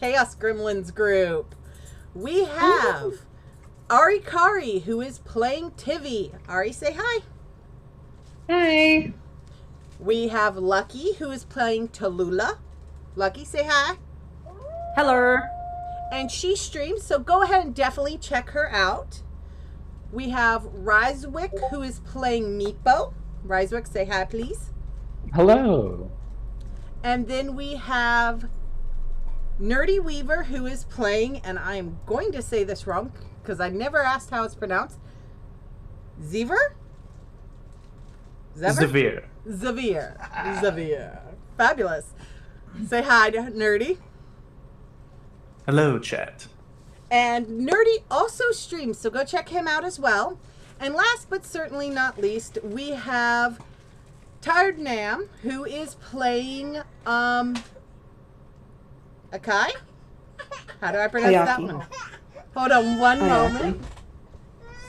Chaos Gremlins group. We have Aricare, who is playing Tivi. Ari, say hi. Hi. We have Lucky, who is playing Tallulah. Lucky, say hi. Hello. And she streams, so go ahead and definitely check her out. We have Ryswick, who is playing Meepo. Ryswick, say hi, please. Hello. And then we have Nerdy Weaver, who is playing, and I'm going to say this wrong because I never asked how it's pronounced. Zevir? Zevir. Zevir. Fabulous. Say hi to Nerdy. Hello, chat. And Nerdy also streams, so go check him out as well. And last but certainly not least, we have Tired Nam, who is playing Akai? How do I pronounce Ayaki. that one? Hold on one moment.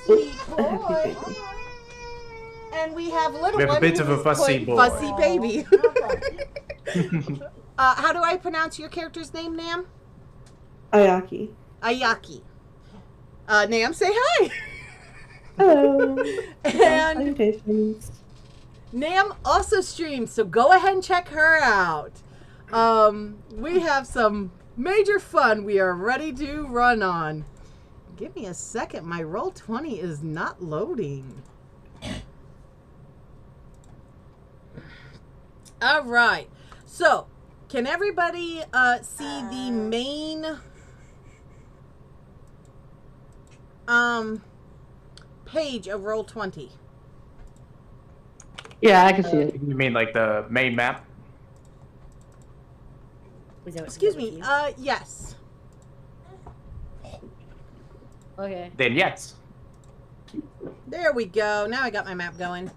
Sweet boy. And we have little We have a one bit who of a is fussy playing boy. Fussy baby. How do I pronounce your character's name, Nam? Ayaki. Ayaki. Nam, say hi. Hello. And Salutations. Nam also streams, so go ahead and check her out. We have some major fun we are ready to run on. Give me a second. My Roll20 is not loading. All right. So, can everybody see the main page of Roll20? Yeah, I can see it. You mean like the main map? Excuse me. Yes. Okay. Then yes. There we go. Now I got my map going.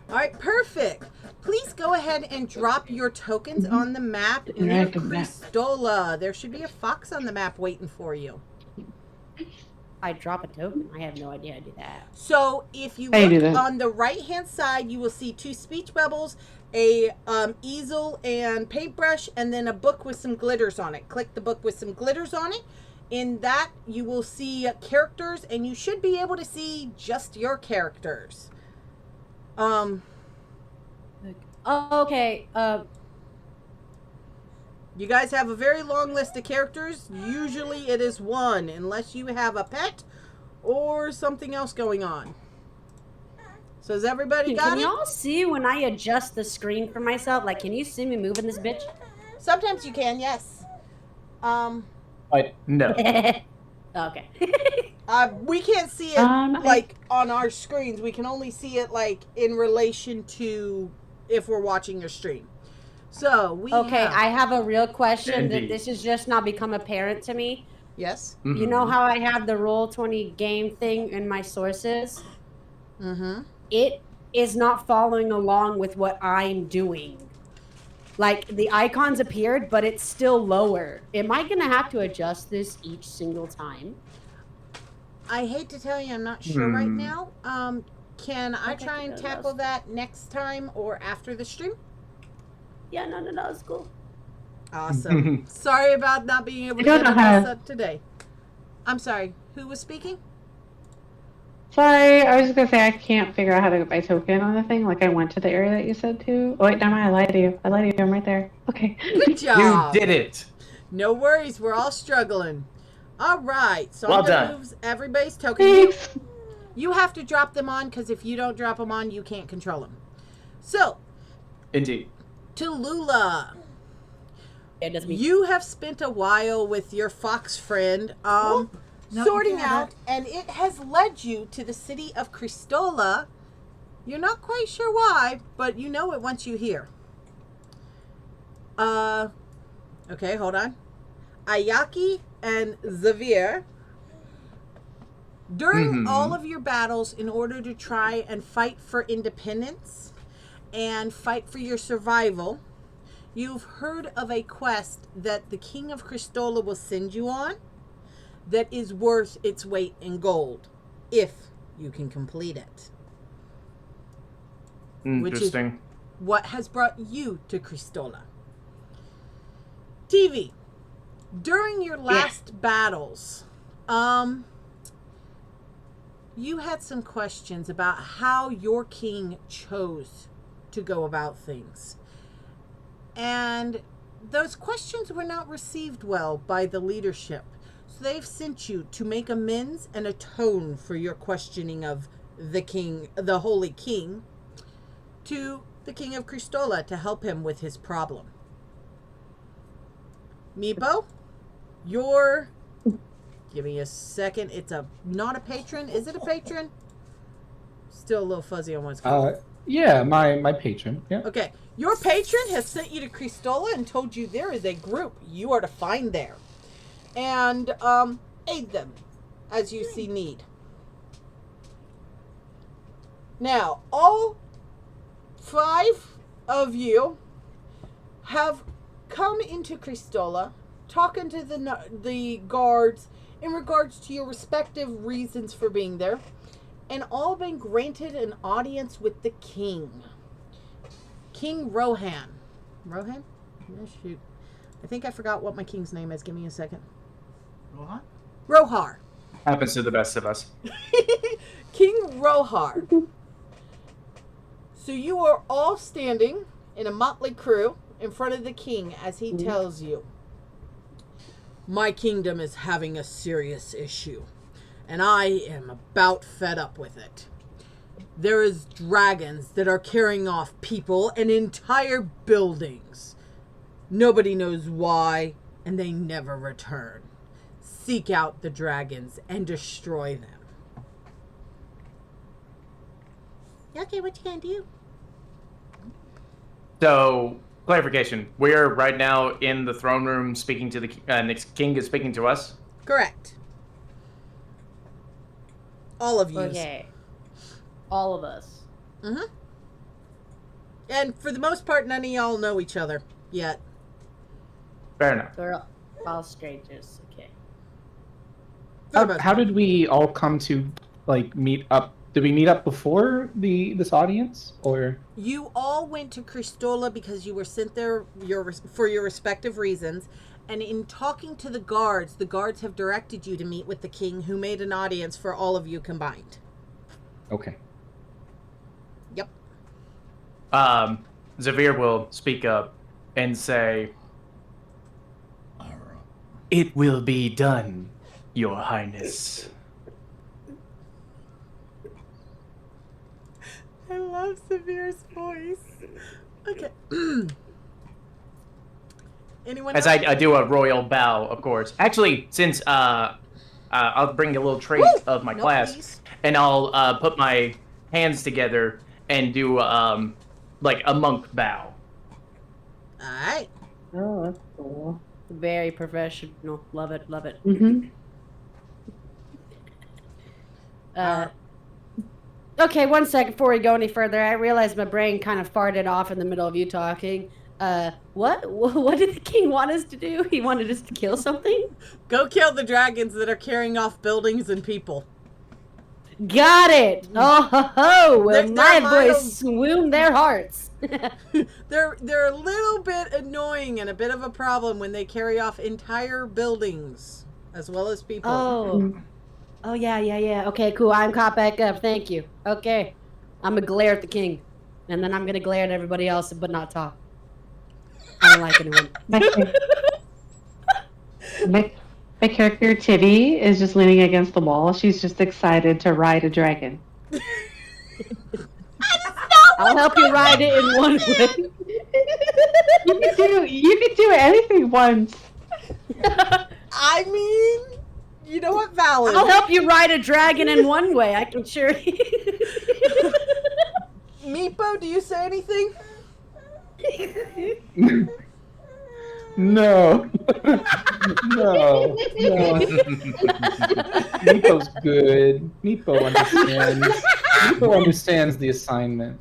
All right, perfect. Please go ahead and drop your tokens on the map near Interactive map. Cristola. There should be a fox on the map waiting for you. I drop a token. I have no idea how to do that. So if you How you do look that? on the right-hand side, you will see 2 speech bubbles, a easel and paintbrush, and then a book with some glitters on it. Click the book with some glitters on it. In that, you will see characters, and you should be able to see just your characters. Oh, okay. You guys have a very long list of characters. Usually it is 1, unless you have a pet or something else going on. So has everybody got Can it? y'all see when I adjust the screen for myself? Like, can you see me moving this bitch? Sometimes you can, yes. No. Okay. We can't see it like on our screens. We can only see it like in relation to if we're watching your stream. So we Okay, have, I have a real question that Indeed. this has just now become apparent to me. yes. You know how I have the Roll20 game thing in my sources? Mm-hmm. It is not following along with what I'm doing. Like, the icons appeared, but it's still lower. Am I going to have to adjust this each single time? I hate to tell you, I'm not sure right now. Can I Okay, try and no, tackle that next time or after the stream? Yeah, no, it's cool. Awesome. Sorry about not being able to don't get know how this up today. I'm sorry. Who was speaking? Sorry, I was just gonna say I can't figure out how to get my token on the thing. Like I went to the area that you said to. Oh wait, never mind. I lied to you. I'm right there. Okay. Good job. You did it. No worries. We're all struggling. All right. So Well I'm going to done. move everybody's token. Thanks. You have to drop them on because if you don't drop them on, you can't control them. So, Indeed. Tallulah, It does me. you have spent a while with your fox friend sorting out, and it has led you to the city of Cristola. You're not quite sure why, but you know it once you hear. Okay, hold on. Ayaki and Zevir, during all of your battles, in order to try and fight for independence and fight for your survival, you've heard of a quest that the King of Cristola will send you on that is worth its weight in gold, if you can complete it. Interesting. What has brought you to Cristola? Tivi, During your last battles, you had some questions about how your king chose to go about things. And those questions were not received well by the leadership. So they've sent you to make amends and atone for your questioning of the king, the Holy King, to the King of Crystollah to help him with his problem. Meepo, you're... Give me a second. It's not a patron. Is it a patron? Still a little fuzzy on what's called. Yeah, my patron. Yeah. Okay. Your patron has sent you to Crystollah and told you there is a group you are to find there. And aid them as you see need. Now, all 5 of you have come into Crystollah, talking to the guards in regards to your respective reasons for being there, and all been granted an audience with the king. King Rohan. Rohan? Oh, shoot. I think I forgot what my king's name is. Give me a second. Rohan? Rohar. Happens to the best of us. King Rohar. So you are all standing in a motley crew in front of the king as he tells you, my kingdom is having a serious issue, and I am about fed up with it. There is dragons that are carrying off people and entire buildings. Nobody knows why, and they never return. Seek out the dragons and destroy them. Okay, what you gonna do? So, clarification. We're right now in the throne room speaking to the king is speaking to us. Correct. All of you. Okay. All of us. Mm-hmm. And for the most part, none of y'all know each other yet. Fair enough. We're all strangers. Okay. For the most How part. did we all come to meet up? Did we meet up before this audience, or? You all went to Crystollah because you were sent there for your respective reasons. And in talking to the guards have directed you to meet with the king, who made an audience for all of you combined. Okay. Yep. Zevir will speak up and say, "It will be done, Your Highness." I love Zevir's voice. Okay. Anyone As else? I do a royal bow, of course. Actually, since I'll bring a little trait Woo! of my No, class, please. and I'll put my hands together and do like a monk bow. Alright. Oh, that's cool. Very professional. Love it. Love it. Mm-hmm. Okay, 1 second before we go any further. I realized my brain kind of farted off in the middle of you talking. What did the king want us to do? He wanted us to kill something? Go kill the dragons that are carrying off buildings and people. Got it! Oh ho ho! Well, They're my mild. voice swooned their hearts. They're a little bit annoying and a bit of a problem when they carry off entire buildings as well as people. Oh yeah. Okay, cool. I'm caught back up. Thank you. Okay, I'm gonna glare at the king, and then I'm gonna glare at everybody else, but not talk. I don't like anyone. My character Tivi is just leaning against the wall. She's just excited to ride a dragon. I'll help you ride it in one way. You can do anything once. I mean, you know what, valid. I'll help you ride a dragon in one way. I can sure. Meepo, do you say anything? No. No. Meepo's good. Meepo understands the assignment.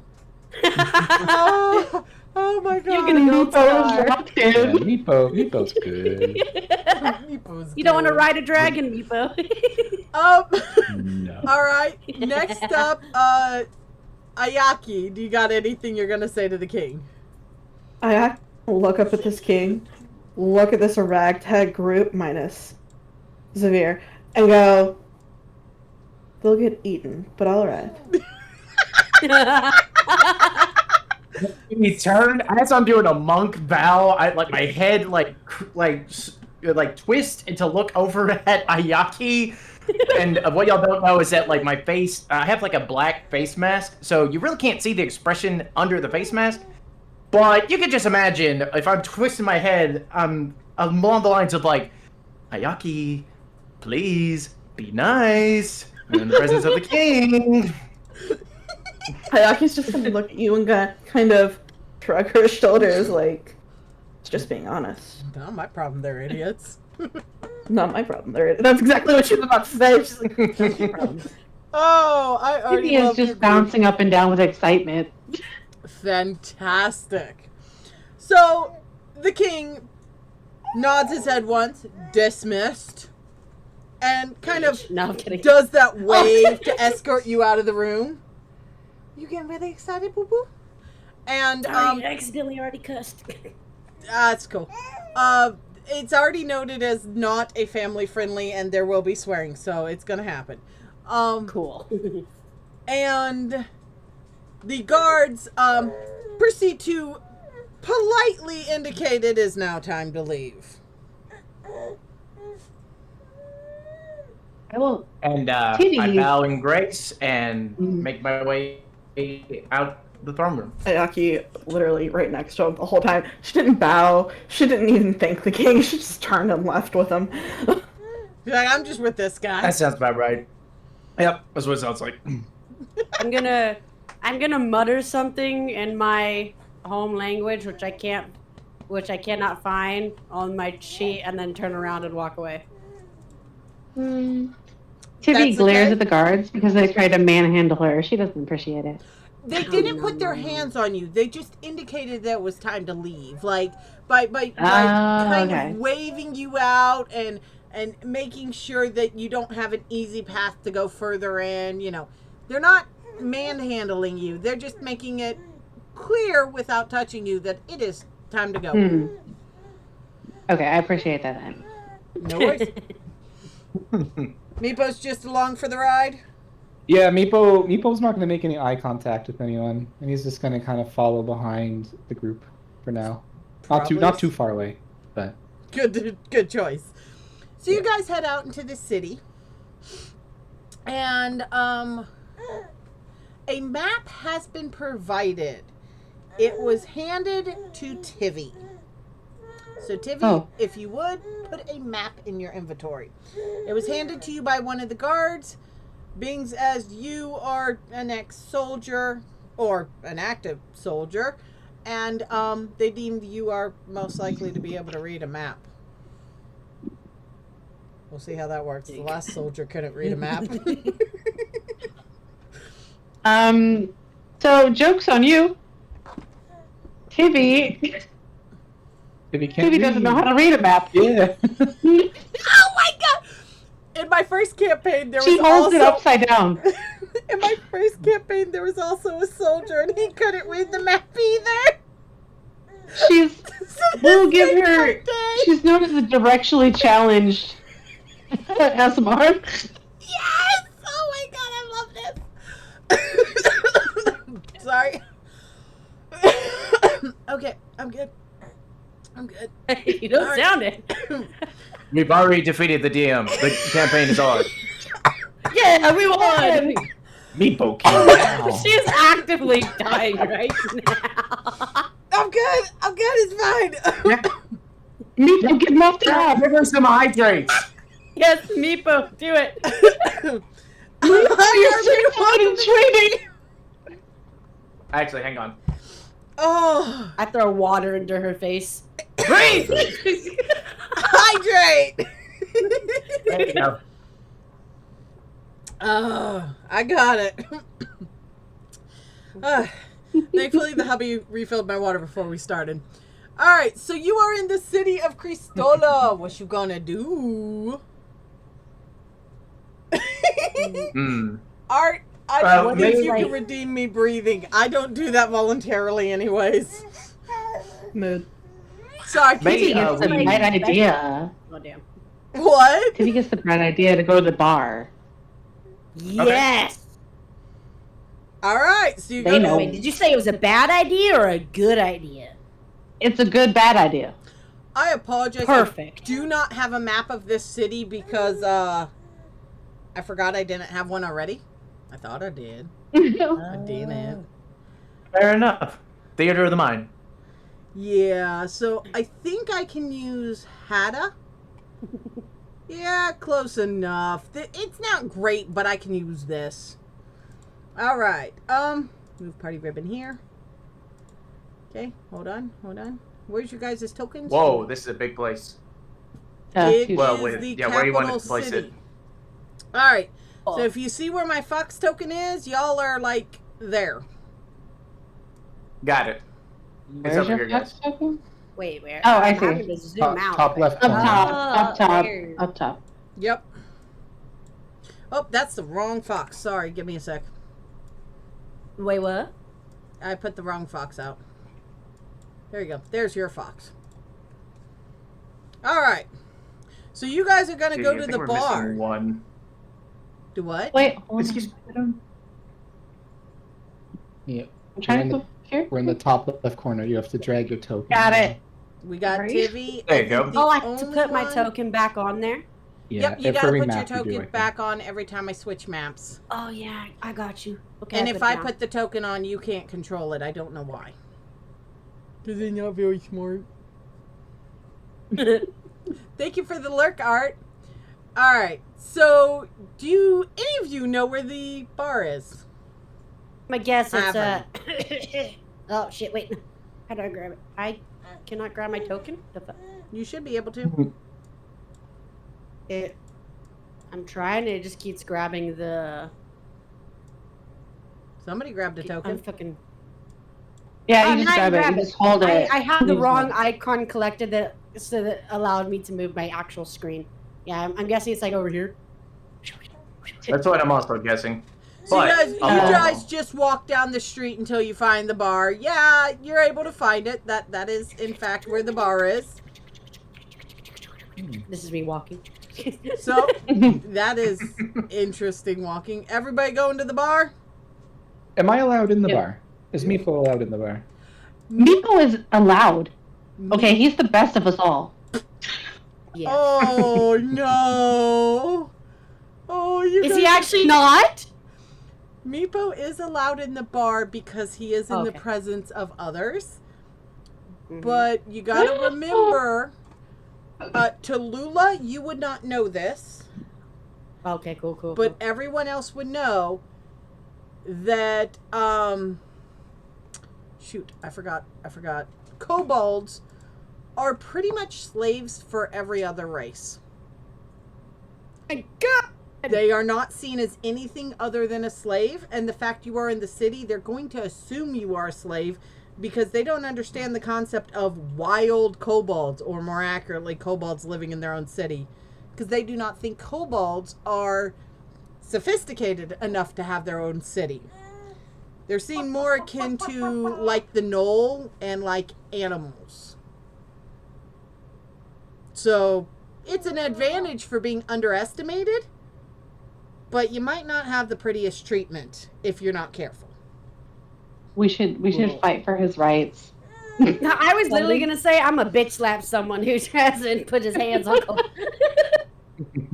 Oh my god. You're gonna go far. Yeah, Meepo's good. Meepo's You don't want to good. ride a dragon, Meepo. No. All right. Next up, Ayaki. Do you got anything you're gonna say to the king? I look up at this king. look at this ragtag group minus Zevir and go, they'll get eaten, but all right. We turn as I'm doing a monk bow. I like my head like twist and to look over at Ayaki. And what y'all don't know is that like my face, I have like a black face mask, so you really can't see the expression under the face mask. But you can just imagine if I'm twisting my head, I'm along the lines of like, Ayaki, please be nice. You're in the presence of the king. Hayaki's just gonna look at you and kind of shrug her shoulders like, it's just being honest. Not my problem, they're idiots. Not my problem. That's exactly what she was about to say. She's like, not my problem. Oh, I already Tivi is love just your bouncing up and down with excitement. Fantastic. So, the king nods his head once, dismissed, and kind of No, I'm kidding. does that wave to escort you out of the room. You getting really excited, boo boo? And Sorry, I accidentally already cussed. that's cool. It's already noted as not a family friendly, and there will be swearing, so it's gonna happen. Cool. And the guards proceed to politely indicate it is now time to leave. I will. And Tivi. I bow in grace and make my way out the throne room. Ayaki, literally right next to him the whole time. She didn't bow. She didn't even thank the king. She just turned and left with him. You're like, I'm just with this guy. That sounds about right. Yep, that's what it sounds like. I'm gonna mutter something in my home language, which I cannot find on my sheet, and then turn around and walk away. Tivi That's glares okay. at the guards because they tried to manhandle her. She doesn't appreciate it. They didn't put their hands on you. They just indicated that it was time to leave. Like by kind okay. of waving you out and making sure that you don't have an easy path to go further in. You know, they're not manhandling you. They're just making it clear without touching you that it is time to go. Okay, I appreciate that then. No worries. Meepo's just along for the ride. Yeah, Meepo's not going to make any eye contact with anyone, and he's just going to kind of follow behind the group for now. Not too far away, but Good choice. So you guys head out into the city, and a map has been provided. It was handed to Tivi. So Tivi, if you would, put a map in your inventory. It was handed to you by one of the guards. Being as you are an ex-soldier or an active soldier, and they deemed you are most likely to be able to read a map. We'll see how that works. The last soldier couldn't read a map. So joke's on you. Tivi doesn't know how to read a map. yeah. Oh my god! In my first campaign, there was She holds it also upside down. in my first campaign there was also a soldier, and he couldn't read the map either. We'll give her. She's known as a directionally challenged SMR. Yes! Oh my god, I love this. Sorry. Okay, I'm good. You don't sound it. We've already defeated the DM. The campaign is on. Yeah, we won. Meepo king. She's actively dying right now. I'm good. It's fine. Meepo, get him off the Give her some hydrates. Yes, Meepo, do it. You're certified in training. Actually, hang on. Oh, I throw water into her face. Breathe. hydrate. There you go. Oh, I got it. Thankfully, the hubby refilled my water before we started. All right, so you are in the city of Cristola. What you gonna do? Art, I don't think maybe you can redeem me breathing. I don't do that voluntarily anyways. Mood. Sorry. Maybe, Tivi gets the we- bright idea. Oh damn. What? Tivi gets the bright idea to go to the bar. Yes. All right. So you They go know. to. Wait, did you say it was a bad idea or a good idea? It's a good bad idea. I apologize. Perfect. I do not have a map of this city because I forgot I didn't have one already. I thought I did. I didn't. Fair enough. Theater of the mind. Yeah, so I think I can use Hada. Yeah, close enough. It's not great, but I can use this. All right. Move party ribbon here. Okay, hold on. Where's your guys' tokens? Whoa, this is a big place. It Well, is wait, the yeah, where do you want capital to place city. it? All right. So if you see where my fox token is, y'all are like there. Got it. It's Where's over your here, guys. fox token? Wait, where? Oh, I I'm see. having to zoom out. Top left Up corner. top, there. up top. Yep. Oh, that's the wrong fox. Sorry, give me a sec. Wait, what? I put the wrong fox out. There you go. There's your fox. All right. So you guys are going to Gee, go I to think the we're bar. missing one. Do what? Wait, hold Excuse on. Yeah. I'm trying to We're in go here. We're in the top left corner. You have to drag your token. Got it. We got Right. Tivi. There you I go. think the Oh, I have to only put my one- token back on there. Yeah, Yep, you got to every put your map you do, I token think. back on every time I switch maps. Oh yeah, I got you. Okay. And if I it put the token on, you can't control it. I don't know why. Because they're not very smart. down. Thank you for the lurk, Art. All right. So, do any of you know where the bar is? My guess it's Haven't. Oh shit! Wait, how do I grab it? I cannot grab my token. You should be able to. I'm trying. It just keeps grabbing the. Somebody grabbed a I'm token. fucking. Yeah, Oh, you just now I grab it. grab You it. just hold it. I had You the just wrong hold it. icon collected so that allowed me to move my actual screen. Yeah, I'm guessing it's like over here. That's what I'm also guessing. So But, you oh. guys just walk down the street until you find the bar. Yeah, you're able to find it. That is in fact where the bar is. This is me walking. So that is interesting walking. Everybody going to the bar? Am I allowed in the Yep. bar? Is Meepo allowed in the bar? Meepo is allowed. Okay, he's the best of us all. Yeah. Oh no. Oh, you Is guys- he actually not? Meepo is allowed in the bar because he is in the Okay. presence of others. Mhm. But you gotta remember, Tallulah, you would not know this, Okay, cool. but everyone else would know that, shoot, I forgot. Kobolds are pretty much slaves for every other race. My God. They are not seen as anything other than a slave, and the fact you are in the city, they're going to assume you are a slave because they don't understand the concept of wild kobolds, or more accurately, kobolds living in their own city, because they do not think kobolds are sophisticated enough to have their own city. They're seen more akin to like the knoll and like animals. So it's an advantage for being underestimated, but you might not have the prettiest treatment if you're not careful. We should fight for his rights. No, I was literally gonna say I'm a bitch slap someone who hasn't put his hands on.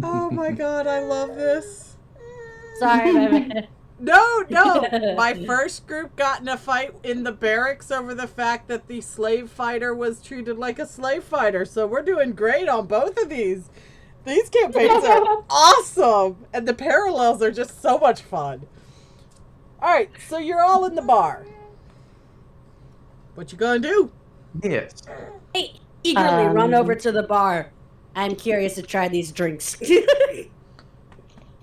Oh my god, I love this. Sorry, my bad. No, my first group got in a fight in the barracks over the fact that the slave fighter was treated like a slave fighter. So we're doing great on both of these. These campaigns are awesome, and the parallels are just so much fun. All right, so you're all in the bar. What you gonna do? Yes. I eagerly run over to the bar. I'm curious to try these drinks.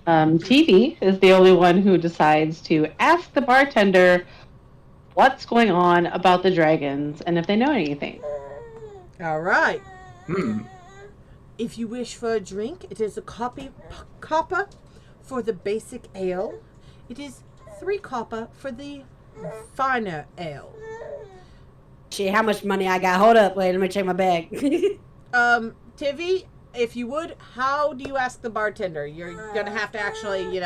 Tivi is the only one who decides to ask the bartender what's going on about the dragons and if they know anything. All right. Hmm. If you wish for a drink, it is a copper for the basic ale. It is 3 copper for the finer ale. shit, how much money I got? Hold up, wait, let me check my bag. Tivi, if you would, how do you ask the bartender? You're gonna have to actually,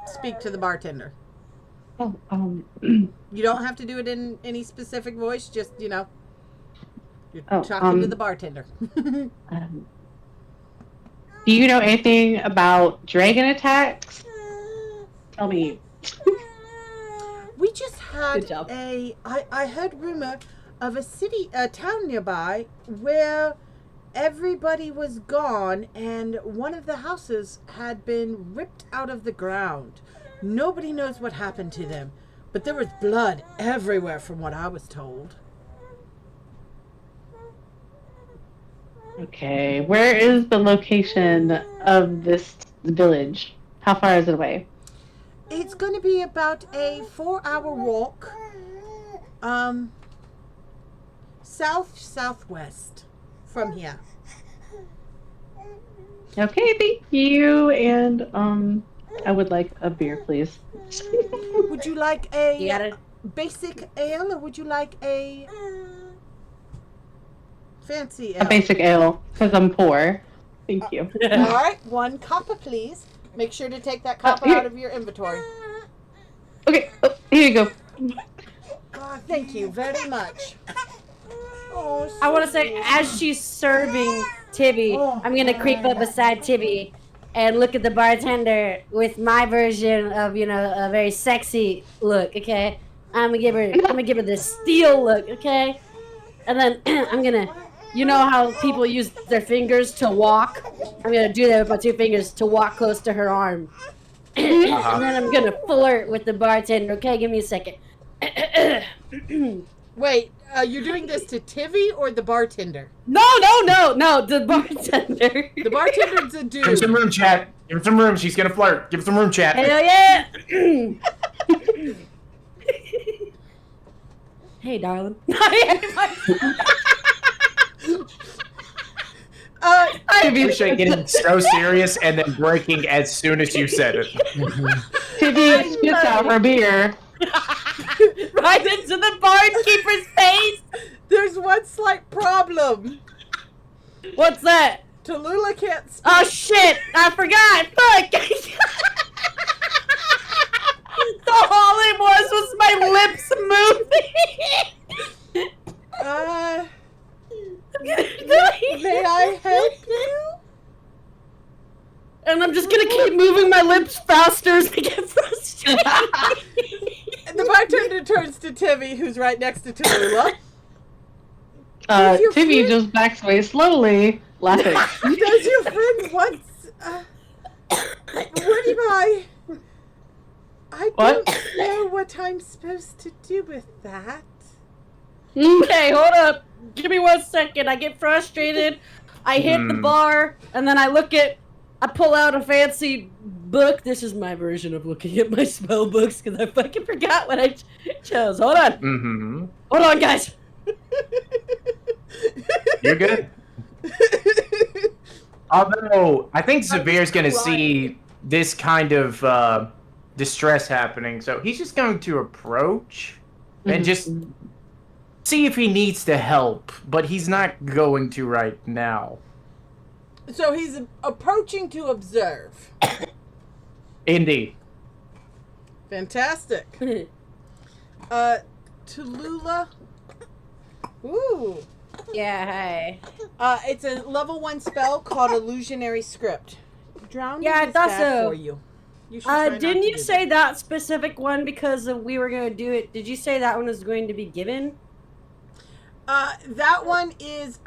speak to the bartender. Oh, You don't have to do it in any specific voice. Just, you're talking to the bartender. do you know anything about dragon attacks? Tell me. We just had Good job. I heard rumor of a town nearby where everybody was gone and one of the houses had been ripped out of the ground. Nobody knows what happened to them, but there was blood everywhere from what I was told. Okay, where is the location of this village? How far is it away? It's going to be about a 4-hour walk. Southwest from here. Okay, thank you. And I would like a beer, please. Would you like a You got it? basic ale or would you like a fancy ale? A basic ale, because I'm poor. Thank you. All right, 1 copper, please. Make sure to take that copper here. out of your inventory. Okay, here you go. Thank you very much. Oh, I want to say, as she's serving Tivi, I'm going to creep up beside Tivi and look at the bartender with my version of, a very sexy look, okay? I'm going to give her this steel look, okay? And then I'm going to, how people use their fingers to walk? I'm going to do that with my 2 fingers to walk close to her arm. And then I'm going to flirt with the bartender, okay? Give me a second. Wait, you're doing this to Tivi or the bartender? No, the bartender. The bartender's a Give him dude. some room, chat. Give him some room. She's gonna flirt. Give him some room, chat. Hell yeah! Hey, darling. I appreciate getting so serious and then breaking as soon as you said it. Tivi spits out her beer. Right into the barkeeper's face. There's one slight problem. What's that? Tallulah can't speak. Oh shit! I forgot. Fuck. All it was my lips moving. May I help you? And I'm just gonna keep moving my lips faster as I get frustrated. And the bartender turns to Tivi, who's right next to Tallulah. Does your Tivi friend- just backs away slowly, laughing. Does your friend want... what am I... I What? don't know what I'm supposed to do with that. Okay, hold up. Give me 1 second. I get frustrated. I hit the bar, and then I pull out a fancy book. This is my version of looking at my spell books, because I fucking forgot what I chose. Hold on. Mm-hmm. Hold on, guys. You're good. Although, I think Zevir's gonna see this kind of distress happening, so he's just going to approach and just see if he needs to help, but he's not going to right now. So he's approaching to observe. Indeed. Fantastic. Tallulah. Ooh. Yeah, hi. It's a level 1 spell called Illusionary Script. Drowning Yeah, I is thought bad so. for you. You should try not Didn't to you do say that. that specific one because we were going to do it? Did you say that one was going to be given? That one is,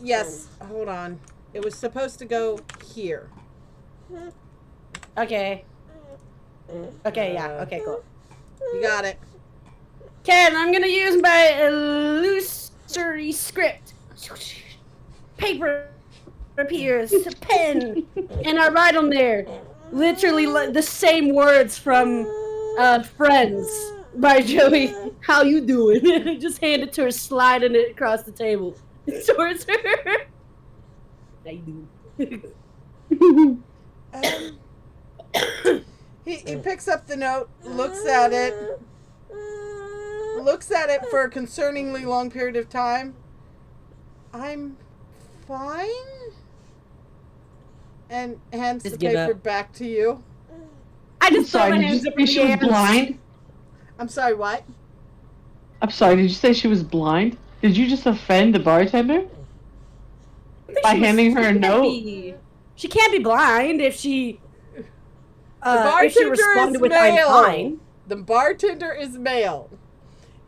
yes. Hold on. It was supposed to go here. Okay. Okay, yeah. Okay, cool. You got it. Ken, I'm going to use my illusory script. Paper appears, a pen, and I write on there literally the same words from Friends by Joey. How you doing? Just hand it to her, sliding it across the table towards her. How you doing? He picks up the note, looks at it. looks at it for a concerningly long period of time. I'm fine. And hands Just the give paper up. back to you. I just throw Sorry, my did you hands up say in she the was air. blind? I'm sorry, what? I'm sorry, did you say she was blind? Did you just offend the bartender? By handing her a note? She can't be blind if she. The If she bartender responded is with male. "I'm fine." The bartender is male.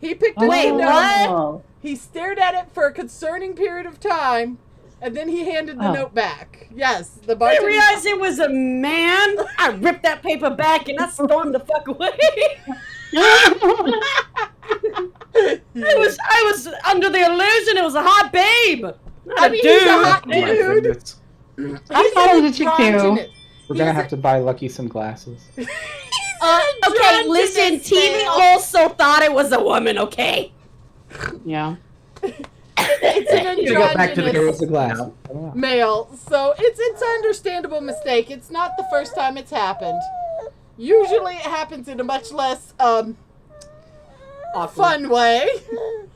He picked Oh. up Wait, the what? note. He stared at it for a concerning period of time, and then he handed the Oh. note back. Yes, the I bartender. realized it was a man. I ripped that paper back and I stormed the fuck away. I was under the illusion it was a hot babe. Not I a mean, dude. he's a hot Oh my dude. goodness. I thought it was a chick too. androgynous. We're He's gonna a- have to buy Lucky some glasses. Okay, listen, androgynous TV male. also thought it was a woman, okay? Yeah. It's an You go back to the There androgynous was the glass. No. I don't know. male, so it's an understandable mistake. It's not the first time it's happened. Usually it happens in a much less fun way.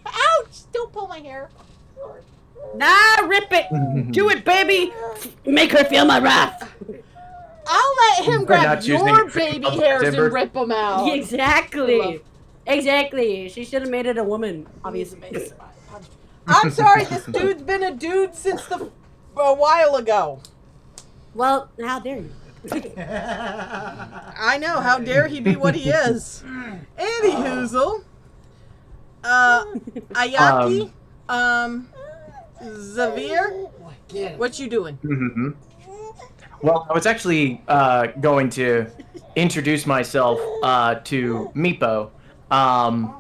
Ouch! Don't pull my hair. Nah, rip it. Do it, baby. Make her feel my wrath. I'll let him We're grab not choosing your to baby treat hairs Zevir. and rip them out. Exactly. Exactly. She should have made it a woman, obviously. I'm sorry, this dude's been a dude since a while ago. Well, how dare you? I know, how dare he be what he is. Anywhoozle. Ayaki, Zevir, what you doing? Mm-hmm. Well, I was actually going to introduce myself to Meepo. I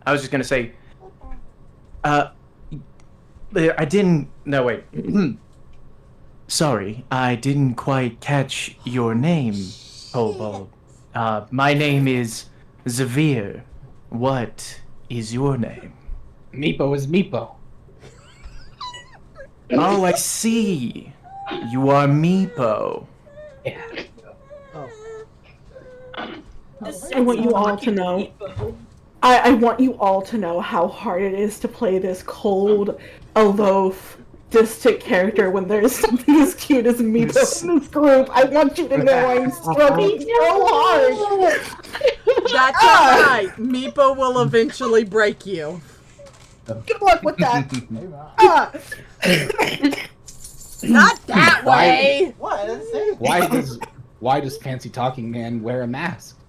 was just going to say, I didn't... No, wait. Sorry, I didn't quite catch your name, Kobold. My name is Zevir. What is your name? Meepo is Meepo. Oh, I see. You are Meepo. Yeah. I want you all to know. I want you all to know how hard it is to play this cold, aloof, distant character when there's something as cute as Meepo in this group. I want you to know I'm struggling so hard. That's alright. Meepo will eventually break you. Good luck with that. Ah. Not that Why- way! Why does fancy talking man wear a mask?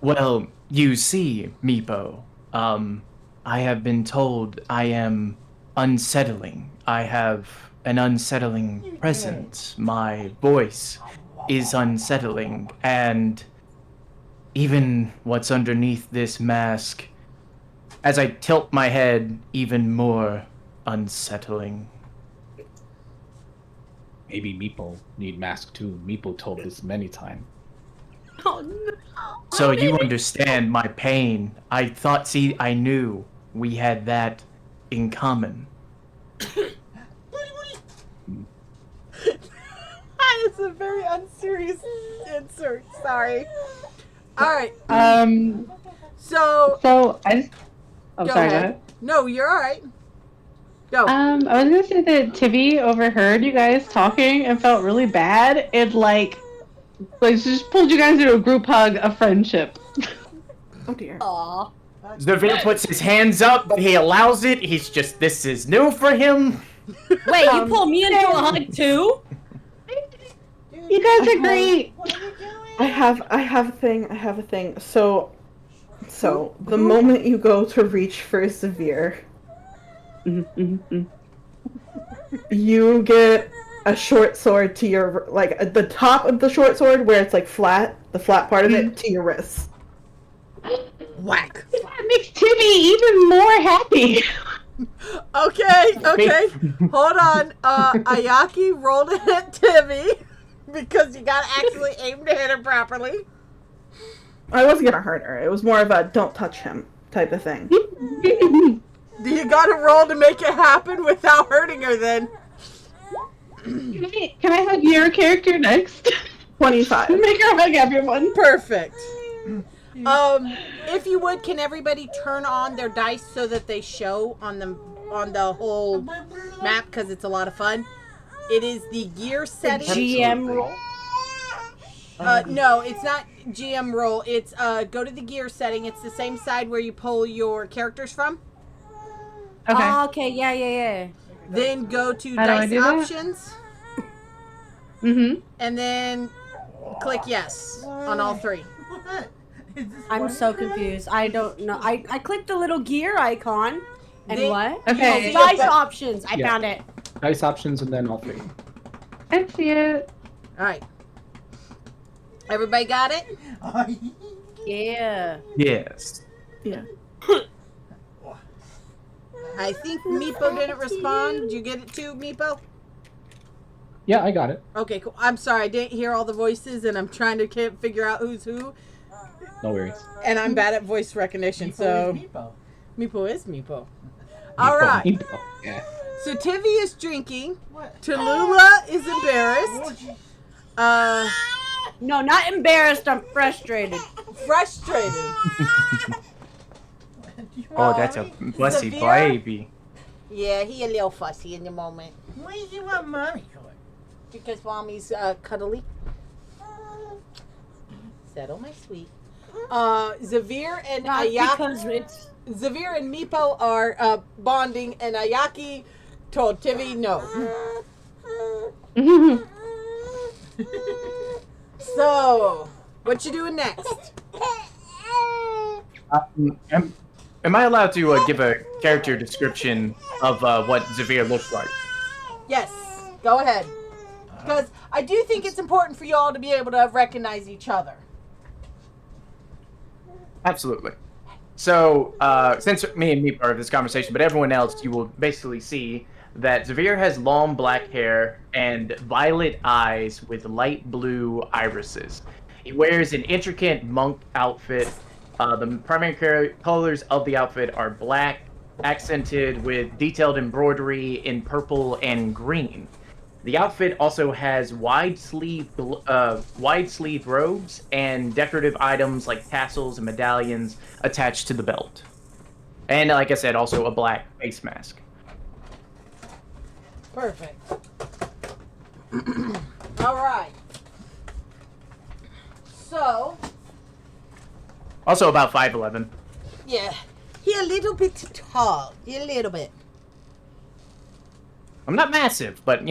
Well, you see, Meepo, I have been told I am unsettling. I have an unsettling presence. My voice is unsettling, and even what's underneath this mask, as I tilt my head, even more unsettling. Maybe Meepo need mask too. Meepo told this many times. Oh, no. So you understand my pain. I knew we had that in common. That is a very unserious insert. Sorry. Alright, so So I just. Oh, go sorry. Go ahead. ahead. No, you're alright. Go. I was gonna say that Tivi overheard you guys talking and felt really bad and like she just pulled you guys into a group hug of friendship. Oh dear. Aw. Zevir puts his hands up, but he allows it. This is new for him. Wait, you pull me into a hug too? You guys are great. I have a thing. So the moment you go to reach for Zevir, you get a short sword to your, like, at the top of the short sword where it's like flat, the flat part of it, to your wrist. Whack. That makes Tivi even more happy. Okay. Hold on. Ayaki rolled it at Tivi because you gotta actually aim to hit her properly. I wasn't gonna hurt her. It was more of a don't touch him type of thing. You gotta roll to make it happen without hurting her then. Can I hug your character next? 25. Make her hug everyone. Perfect. If you would, can everybody turn on their dice so that they show on the whole map, because it's a lot of fun. It is the gear setting. GM roll. No, it's not GM roll. It's go to the gear setting. It's the same side where you pull your characters from. Okay. Oh, okay, yeah. Then go to How do I dice do that? options, Mm-hmm. and then click yes on all three. I'm so confused. I don't know. I clicked the little gear icon. And They- what? Okay. Oh, dice options. I Yeah. found it. Dice options and then all three. I see it. All right. Everybody got it? Yeah. Yes. Yeah. I think Meepo didn't respond. Did you get it too, Meepo? Yeah, I got it. Okay, cool. I'm sorry, I didn't hear all the voices, and I'm trying to figure out who's who. No worries. And I'm bad at voice recognition, so Meepo is Meepo. All Meepo, right. Meepo. Yeah. So Tivi is drinking. Tallulah is embarrassed. No, not embarrassed. I'm frustrated. Frustrated. Oh, that's a fussy Zevir? baby. Yeah, he a little fussy in the moment Why do you want mommy for? because mommy's cuddly. Settle, my sweet. Zevir and Not Ayaki. because it's Zevir and Meepo are bonding, and Ayaki told Tivi no. So, what you doing next? Am I allowed to give a character description of what Zevir looks like? Yes, go ahead. Because I do think it's important for you all to be able to recognize each other. Absolutely. So, since me and me are of this conversation, but everyone else, you will basically see that Zevir has long black hair and violet eyes with light blue irises. He wears an intricate monk outfit. The primary colors of the outfit are black, accented with detailed embroidery in purple and green. The outfit also has wide sleeve robes and decorative items like tassels and medallions attached to the belt. And like I said, also a black face mask. Perfect. All right. So, Also about 5'11". yeah, he a little bit tall. He a little bit. I'm not massive, but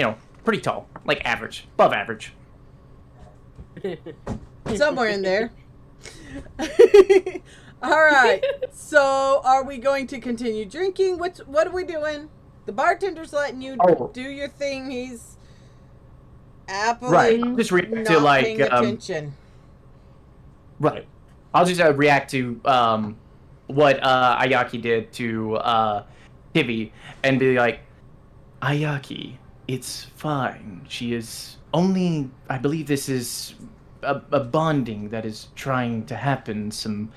pretty tall, like average, above average. Somewhere in there. All right. So, are we going to continue drinking? What are we doing? The bartender's letting you do your thing. He's happily Right. Just react not to like paying attention. Right. I'll just react to what Ayaki did to Tivi and be like, Ayaki, it's fine. She is only, I believe this is a bonding that is trying to happen. Some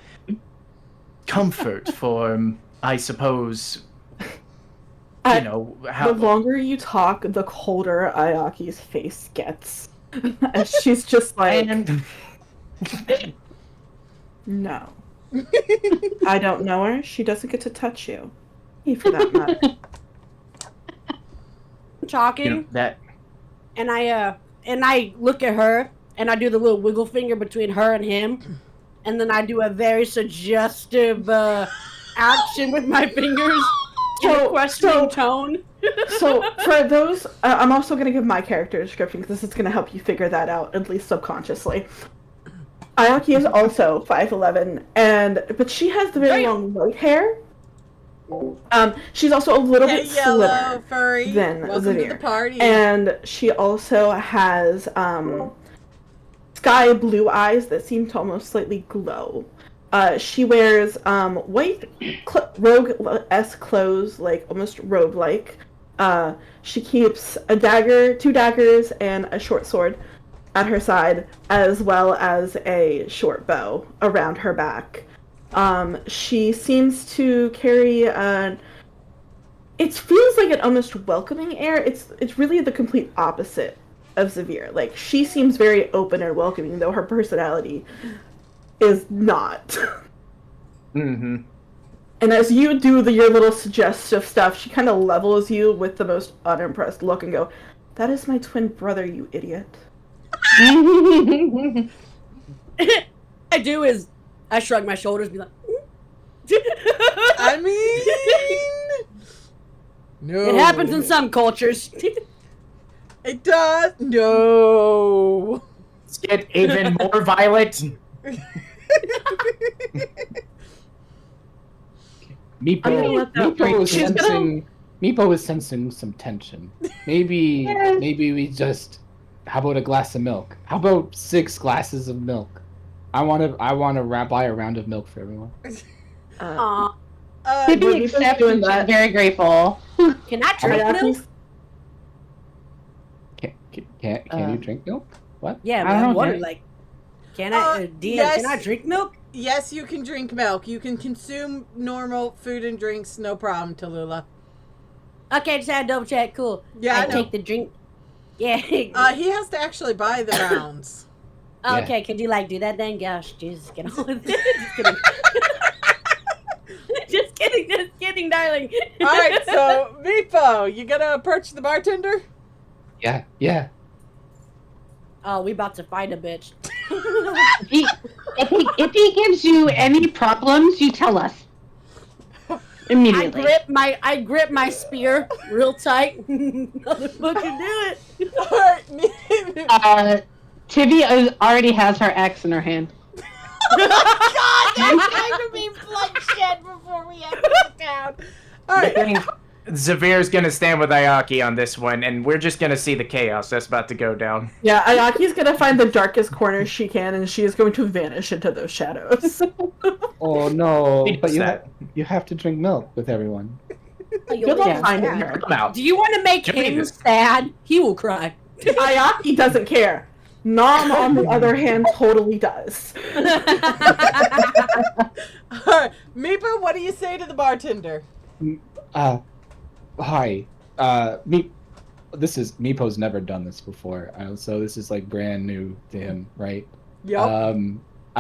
comfort for, I suppose, how... The longer you talk, the colder Ayaki's face gets. And she's just like, And... no. I don't know her. She doesn't get to touch you. Me, for that matter. talking, that... and I look at her, and I do the little wiggle finger between her and him, and then I do a very suggestive action with my fingers in a questioning tone. So, for those, I'm also going to give my character description because this is going to help you figure that out, at least subconsciously. Ayaki is also 5'11", but she has the very long white hair. She's also a little bit yellow, slimmer furry. than Welcome to Zevir. the party. And she also has sky blue eyes that seem to almost slightly glow. She wears white rogue-esque clothes, like almost robe-like. She keeps a dagger, 2 daggers, and a short sword at her side, as well as a short bow around her back. She seems to carry it feels like an almost welcoming air. It's really the complete opposite of Zevir. Like, she seems very open and welcoming, though her personality is not. Mm-hmm. And as you do your little suggestive stuff, she kind of levels you with the most unimpressed look and go, "That is my twin brother, you idiot." I do is I shrug my shoulders and be like, I mean, no. it happens in some cultures. It does. No. Let's get even more violent. I'm gonna let that Meepo is sensing some tension. Maybe we just. How about a glass of milk? How about 6 glasses of milk? I want to buy a round of milk for everyone. Aw, Tibi accepts and she's very grateful. can I drink milk? Can you drink milk? What? Yeah, I but don't I'm know, wondering, Jack. like, can I, yes. can I drink milk? Yes, you can drink milk. You can consume normal food and drinks, no problem, Tallulah. Okay, just had to double check. Cool. Yeah, I I know. take the drink. Yeah. He has to actually buy the rounds. Okay, could you like do that then? Gosh, Jesus, get on with it. Just kidding. Just kidding, darling. All right, so Meepo, you gonna approach the bartender? Yeah. Oh, we about to fight a bitch. If he gives you any problems, you tell us. Immediately. I grip my spear real tight. Motherfucker, do it. All right. Tivi already has her axe in her hand. God, there's going to be bloodshed before we enter the town. All right. Zevir's gonna stand with Ayaki on this one, and we're just gonna see the chaos that's about to go down. Yeah, Ayaki's gonna find the darkest corners she can, and she is going to vanish into those shadows. Oh no! He But does that. you have to drink milk with everyone. Good luck finding her. Come out. Do you want to make Give me him this. sad? He will cry. Ayaki doesn't care. Nom, on the other hand, totally does. All right. Meepo, what do you say to the bartender? Hi. Meepo's never done this before, so this is like brand new to him, right? Yep. I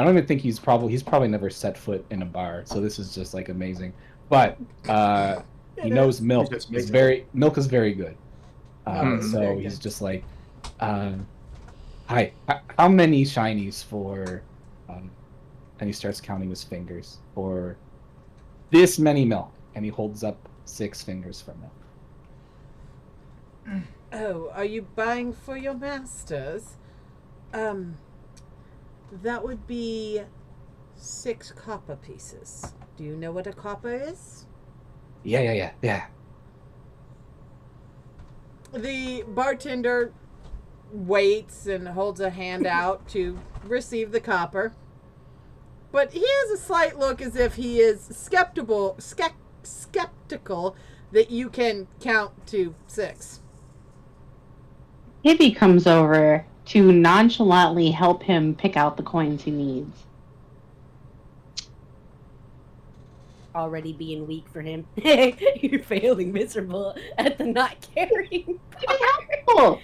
don't even think he's probably never set foot in a bar, so this is just like amazing. But he knows milk It's is amazing. very good. So very he's good. just like, hi. How many shinies for? And he starts counting his fingers for this many milk, and he holds up 6 fingers for milk. Oh, are you buying for your masters? That would be 6 copper pieces. Do you know what a copper is? Yeah. The bartender waits and holds a hand out to receive the copper. But he has a slight look as if he is skeptical that you can count to 6. Tivi comes over to nonchalantly help him pick out the coins he needs. Already being weak for him. You're failing miserable at the not caring. Cool.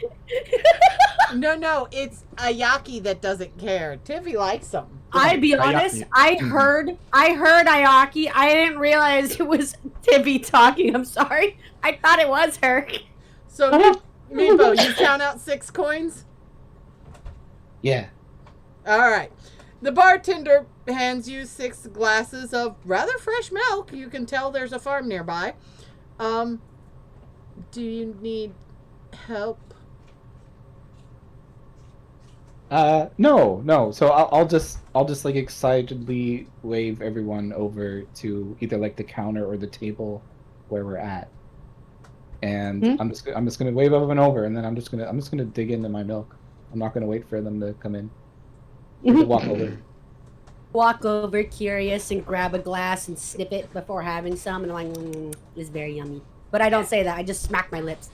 No, it's Ayaki that doesn't care. Tivi likes him. I'd be honest, I heard Ayaki. I didn't realize it was Tivi talking. I'm sorry. I thought it was her. So, Meepo, you count out 6 coins? Yeah. All right. The bartender hands you 6 glasses of rather fresh milk. You can tell there's a farm nearby. Do you need help? No. So I'll just like excitedly wave everyone over to either like the counter or the table where we're at. And I'm just gonna wave everyone over, and then I'm just gonna dig into my milk. I'm not gonna wait for them to come in. Walk over. Walk over curious and grab a glass and snip it before having some, and I'm like, it's very yummy. But I don't say that. I just smack my lips.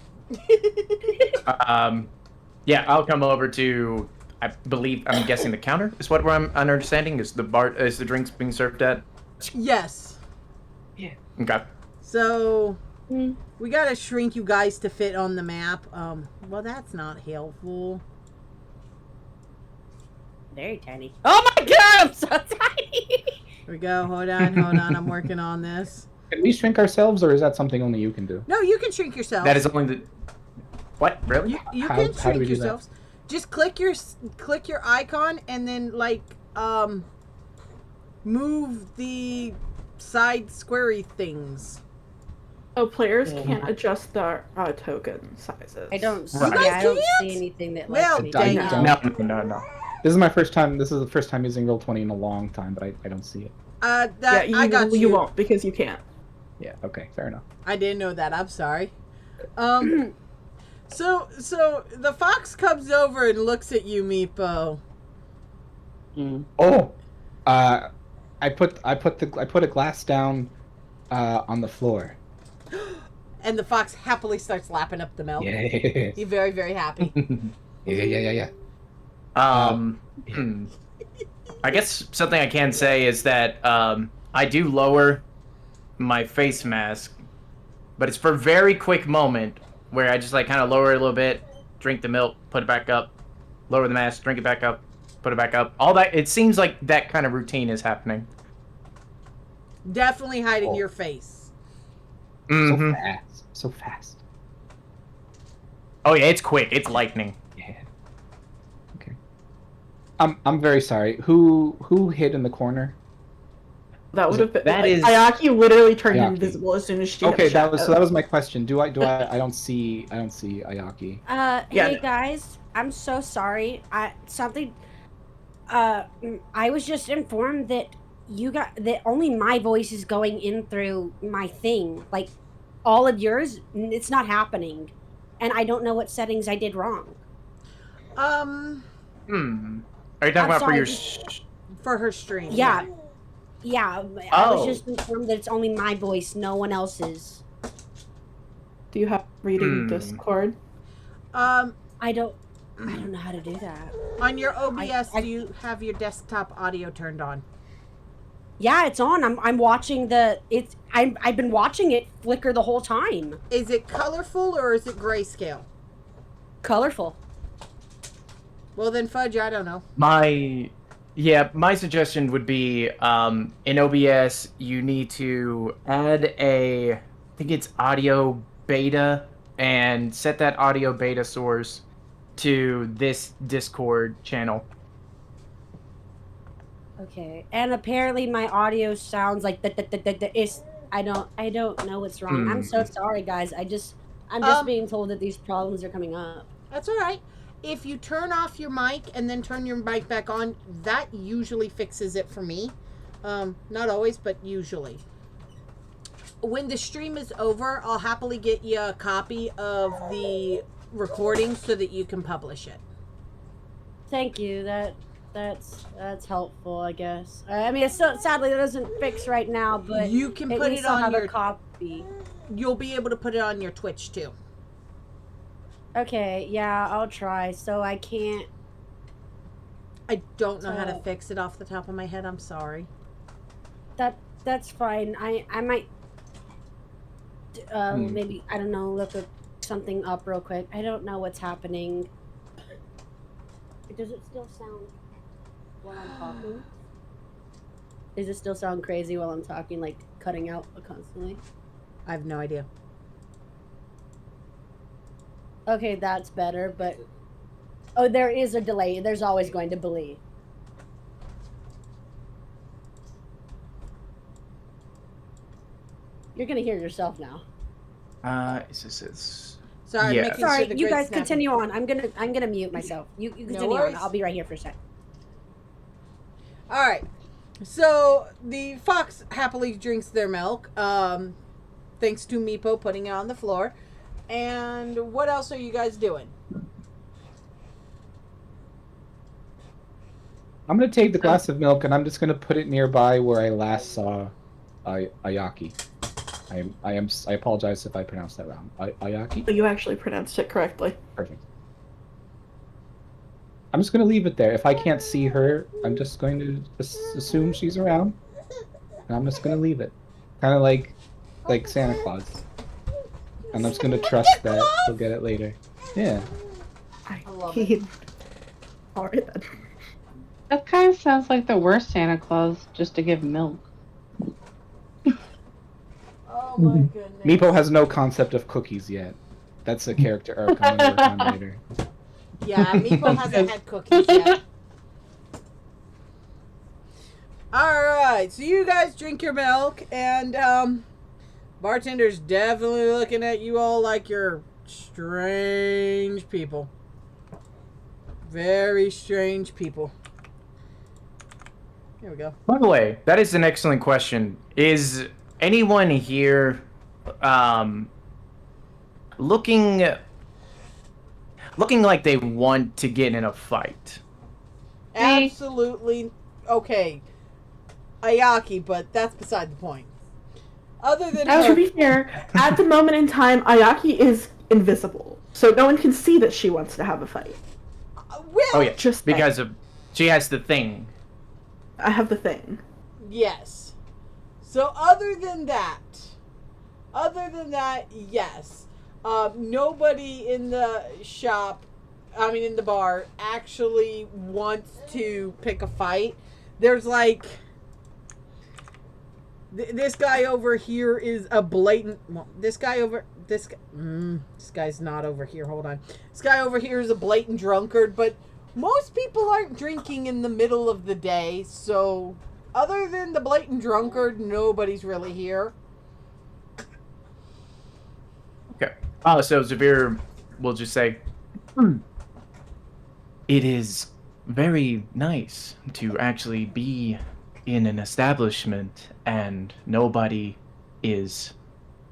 Yeah, I'll come over to. I'm guessing the counter is what I'm understanding. Is the drinks being served at? Yes. Okay. So, we gotta shrink you guys to fit on the map. Well, that's not helpful. very tiny. Oh my god, I'm so tiny. Here we go. Hold on. I'm working on this. Can we shrink ourselves, or is that something only you can do? No, you can shrink yourself. That is only the. What? Really? You How- can how do shrink we do that? yourselves. Just click your icon and then like move the side squarey things. So players can't adjust their token sizes. I don't see. Right. You guys I don't see can't? anything that Well, lets me dang do it. that. No. This is my first time. This is the first time using Roll20 in a long time, but I don't see it. That you, I got you. You won't because you can't. Yeah. Okay. Fair enough. I didn't know that. I'm sorry. So the fox comes over and looks at you, Meepo. Oh, I put a glass down on the floor. And the fox happily starts lapping up the milk. Yes. He's very, very happy. Yeah. I guess something I can say is that I do lower my face mask, but it's for a very quick moment where I just like kind of lower it a little bit, drink the milk, put it back up, lower the mask, drink it back up, put it back up. All that, it seems like that kind of routine is happening. Definitely hiding your face. Mhm. So fast. Oh yeah, it's quick. It's lightning. Yeah. Okay. I'm very sorry. Who hid in the corner? That would have been. That Like, is- Ayaki literally turned Ayaki. invisible as soon as she. hit Okay, the that was shadow. my question. Do I don't see Ayaki. Yeah. Hey guys, I'm so sorry. I was just informed that that only my voice is going in through my thing. Like all of yours, it's not happening, and I don't know what settings I did wrong. Are you talking I'm about for sorry, your? For her stream. Yeah, I was Oh. just informed that it's only my voice, no one else's. Do you have reading Discord? I don't know how to do that. On your OBS, I- do you have your desktop audio turned on? Yeah, it's on. I'm watching I've been watching it flicker the whole time. Is it colorful or is it grayscale? Colorful. Well, then fudge, I don't know. My suggestion would be in OBS you need to add I think it's audio beta, and set that audio beta source to this Discord channel. Okay, and apparently my audio sounds like it's. I don't know what's wrong. I'm so sorry, guys. I'm just being told that these problems are coming up. That's all right. If you turn off your mic and then turn your mic back on, that usually fixes it for me. Not always, but usually. When the stream is over, I'll happily get you a copy of the recording so that you can publish it. Thank you. That's helpful, I guess. I mean, it's still, sadly, it doesn't fix right now, but You can at put least it I'll on have your a copy. You'll be able to put it on your Twitch too. Okay, yeah, I'll try. So I can't. I don't know how to So- fix it off the top of my head. I'm sorry. That's fine. I might. Maybe I don't know. Look something up real quick. I don't know what's happening. Does it still sound while I'm talking? Does it still sound crazy while I'm talking, like cutting out constantly? I have no idea. Okay, that's better, but oh, there is a delay. There's always going to be. You're gonna hear yourself now. Sorry, Yeah. making Sorry, sure the you grid's guys snapping. continue on. I'm gonna mute myself. You continue on. worries. I'll be right here for a sec. All right. So the fox happily drinks their milk, thanks to Meepo putting it on the floor. And what else are you guys doing? I'm gonna take the glass of milk and I'm just gonna put it nearby where I last saw Ayaki. I apologize if I pronounced that wrong. Ayaki? You actually pronounced it correctly. Perfect. I'm just gonna leave it there. If I can't see her, I'm just going to assume she's around, and I'm just gonna leave it, kind of like Santa Claus. And I'm just gonna trust that we'll get it later. Yeah. I love it. Alright then. That kind of sounds like the worst Santa Claus, just to give milk. Oh my goodness. Meepo has no concept of cookies yet. That's a character arc I'm gonna work on later. Yeah, Meepo hasn't had cookies yet. Alright, so you guys drink your milk, and bartender's definitely looking at you all like you're strange people. Very strange people. Here we go. By the way, that is an excellent question. Is anyone here looking like they want to get in a fight? Absolutely. Okay. Ayaki, but that's beside the point. Other than To her, be fair, at the moment in time, Ayaki is invisible, so no one can see that she wants to have a fight. well, Oh yeah, Just because of she has the thing. I have the thing. yes. So other than that, yes. Nobody in the shop, in the bar, actually wants to pick a fight. There's like, this guy over here is a blatant, this guy's not over here, hold on. This guy over here is a blatant drunkard, but most people aren't drinking in the middle of the day, so other than the blatant drunkard, nobody's really here. Okay. So Zevir will just say, it is very nice to actually be in an establishment and nobody is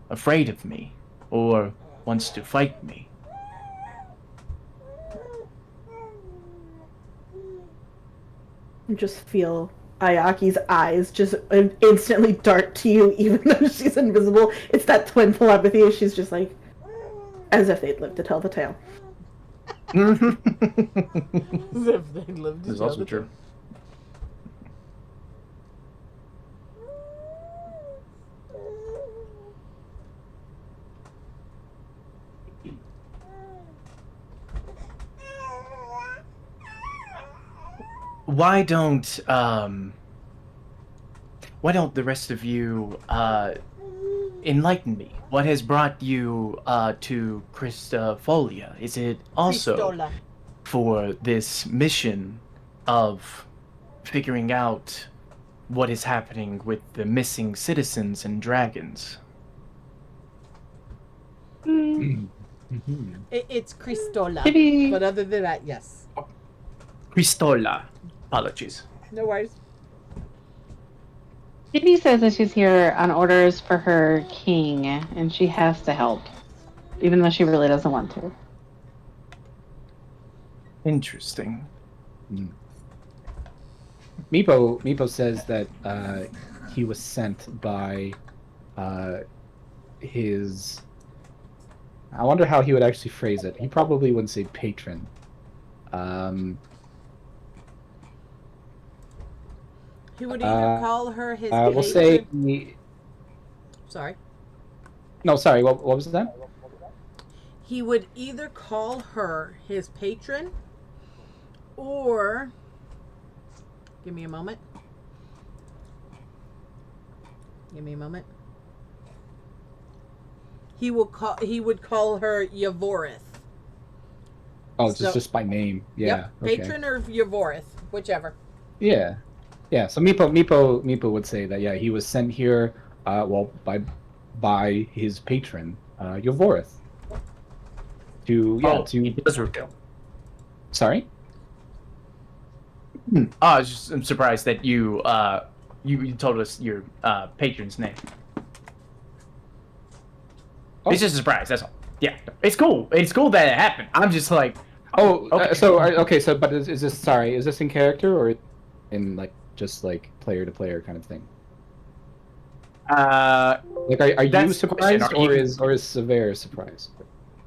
afraid of me or wants to fight me. You just feel Ayaki's eyes just instantly dart to you, even though she's invisible. It's that twin telepathy. She's just like, as if they'd live to tell the tale. As if they lived to This is tell also the true. truth. Why don't the rest of you enlighten me? What has brought you to Cristofolia? Is it also Cristola. for this mission of figuring out what is happening with the missing citizens and dragons? It's Cristola. Tivi. But other than that, yes. Cristola. Apologies. No worries. Tivi says that she's here on orders for her king, and she has to help, even though she really doesn't want to. Interesting. Meepo says that he was sent by his. I wonder how he would actually phrase it. He probably wouldn't say patron. He would either call her his We'll say. Sorry. No, sorry. What was that? He would either call her his patron or... Give me a moment. He would call her Yavorith. Oh, So- just by name. Yeah. Yep. Okay. Patron or Yavorith, whichever. Yeah. Yeah. So Meepo would say that. Yeah, he was sent here. By his patron, Yavorith. He does reveal. Sorry. I'm surprised that you told us your patron's name. Oh. It's just a surprise. That's all. Yeah, it's cool. It's cool that it happened. I'm just like, Oh, okay. But is this sorry? Is this in character or in just player to player kind of thing? uh, Like, are you That's the question. surprised, Are you- or is Zevir surprised?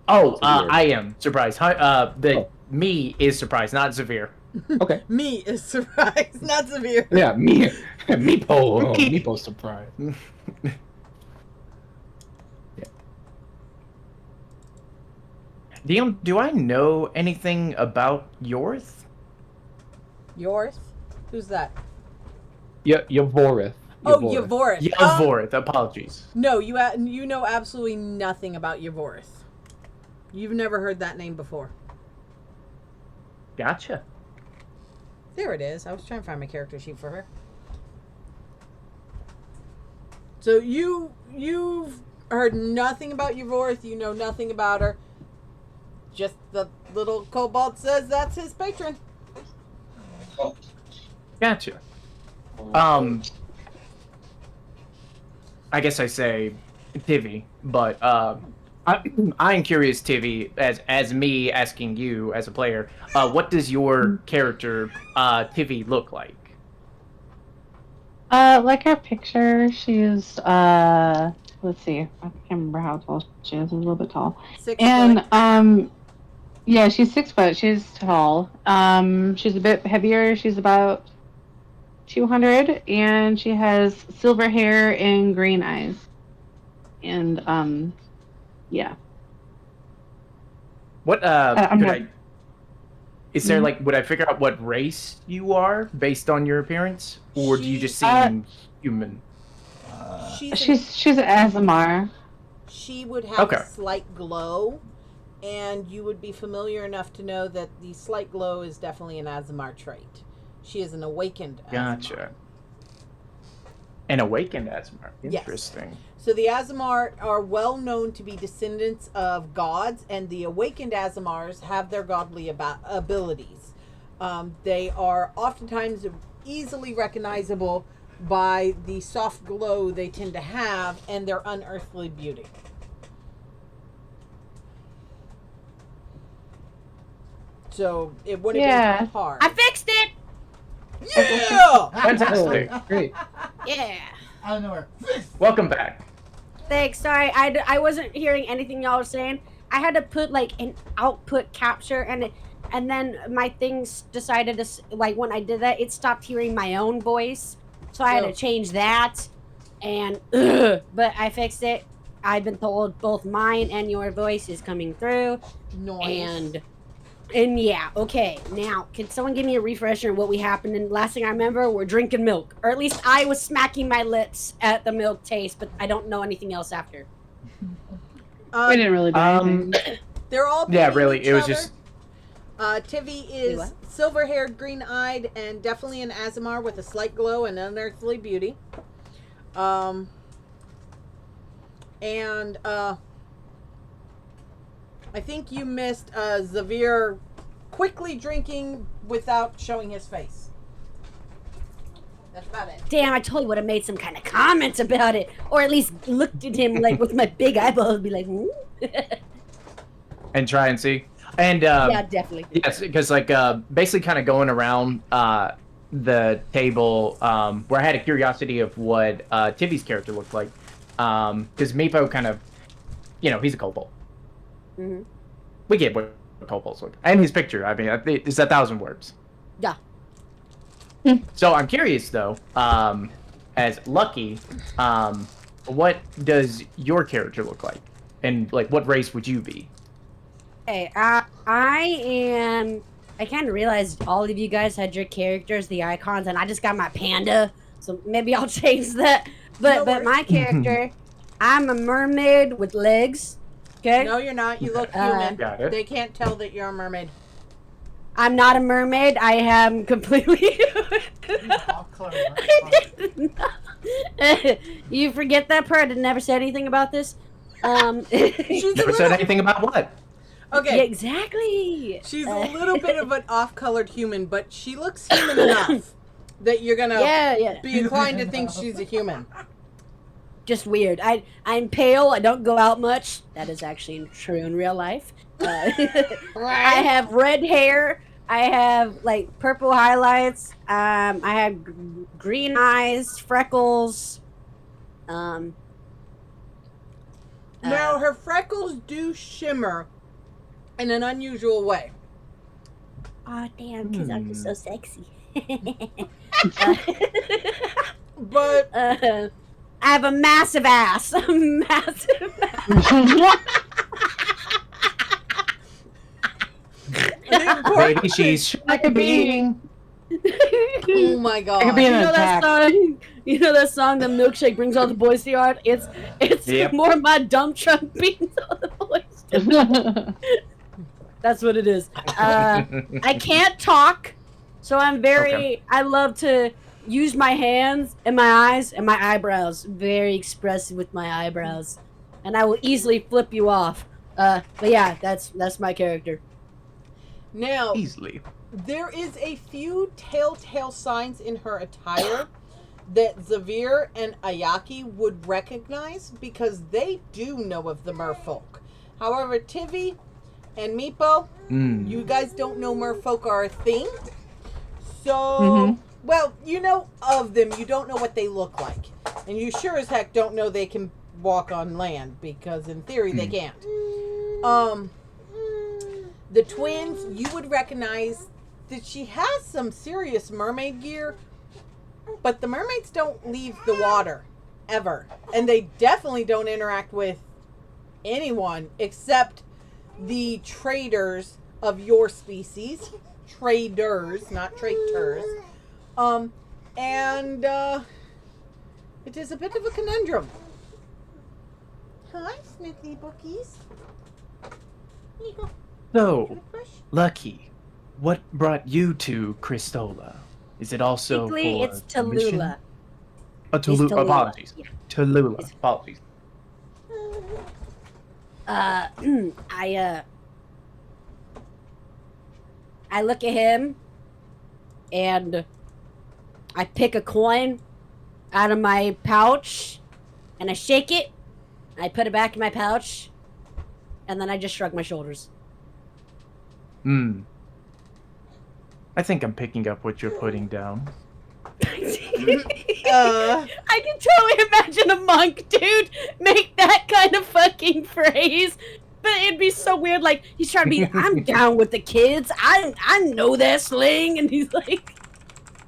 I am surprised. Oh. Me is surprised, not Zevir. Okay. Me is surprised, not severe. Yeah, Meepo. Meepo's surprised. Dion, do I know anything about Yorth? Yours? Who's that? Yavorith. Oh, Yavorith. Yavorith, apologies. No, you know absolutely nothing about Yavorith. You've never heard that name before. Gotcha. There it is. I was trying to find my character sheet for her. So you've heard nothing about Yavorith. You know nothing about her. Just the little kobold says that's his patron. Gotcha. I guess I say Tivi, but I'm curious, Tivi, as me asking you as a player, what does your character Tivi look like? Like her picture, she's let's see, I can't remember how tall she is. She's a little bit tall. 6 And foot. yeah, she's 6 foot. She's tall. She's a bit heavier. She's about 200, and she has silver hair and green eyes. And yeah. What is there like, would I figure out what race you are based on your appearance, or do you just seem human? She's an Azamar. She would have a slight glow, and you would be familiar enough to know that the slight glow is definitely an Azamar trait. She is an awakened Azamar. Gotcha. An awakened Azamar. Yes. Interesting. So the Azamar are well known to be descendants of gods, and the awakened Azamars have their godly abilities. They are oftentimes easily recognizable by the soft glow they tend to have and their unearthly beauty. So it wouldn't be hard. I fixed it! Yeah! Fantastic. Great. Yeah. I don't know where. Welcome back. Thanks. Sorry, I wasn't hearing anything y'all were saying. I had to put like an output capture, and then my things decided to, like, when I did that, it stopped hearing my own voice, so I had to change that. And but I fixed it. I've been told both mine and your voice is coming through. Nice. And yeah, okay. Now, can someone give me a refresher of what we happened? And last thing I remember, we're drinking milk, or at least I was smacking my lips at the milk taste, but I don't know anything else after. We didn't really do anything. They're all really. each It was other. just. Tivi is silver-haired, green-eyed, and definitely an Azamar with a slight glow and unearthly beauty. I think you missed Zevir quickly drinking without showing his face. That's about it. Damn, I totally would have made some kind of comments about it, or at least looked at him like with my big eyeballs and be like, And try and see. And yeah, definitely. yes, because like basically kind of going around the table where I had a curiosity of what Tivi's character looked like, because Meepo kind of, he's a kobold. Mm-hmm. We get what kobolds look, and his picture. I mean, it's 1,000 words. Yeah. So I'm curious though, as Lucky, what does your character look like, and like what race would you be? Hey, I kind of realized all of you guys had your characters, the icons, and I just got my panda, so maybe I'll change that. But my character, I'm a mermaid with legs. Okay. No, you're not. You look human. Got it. They can't tell that you're a mermaid. I'm not a mermaid. I am completely. You forget that part. I never said anything about this. Never said anything about what? Okay. Yeah, exactly. She's a little bit of an off-colored human, but she looks human enough that you're gonna be inclined to think she's a human. Just weird. I'm pale. I don't go out much. That is actually true in real life. I have red hair. I have like purple highlights. I have green eyes, freckles. Now her freckles do shimmer in an unusual way. Oh damn! Because I'm just so sexy. But I have a massive ass. A massive ass. Maybe she's like a being. Oh my It could god. be You an know attack. that song? You know that song, "The Milkshake Brings All the Boys to Yard"? It's Yep. more my dump truck brings all the boys to That's what it is. I can't talk, so I'm very. Okay. I love to use my hands and my eyes and my eyebrows. Very expressive with my eyebrows, and I will easily flip you off. But yeah, that's my character. Now, Easily. there is a few telltale signs in her attire that Zevir and Ayaki would recognize because they do know of the merfolk. However, Tivi and Meepo, you guys don't know merfolk are a thing. So, well, you know of them. You don't know what they look like. And you sure as heck don't know they can walk on land because in theory they can't. The twins, you would recognize that she has some serious mermaid gear, but the mermaids don't leave the water ever. And they definitely don't interact with anyone except the traders of your species. Traders, not traitors. It is a bit of a conundrum. Hi, Snickly Bookies. Here you go. So, Lucky, what brought you to Crystola? Is it also Technically, for it's a mission? Tallulah. Tallulah. It's Tallulah, Apologies. yeah. Tallulah. Apologies. I look at him and I pick a coin out of my pouch and I shake it. I put it back in my pouch and then I just shrug my shoulders. I think I'm picking up what you're putting down. I can totally imagine a monk, dude, make that kind of fucking phrase. But it'd be so weird, like, he's trying to be, I'm down with the kids, I know that sling, and he's like...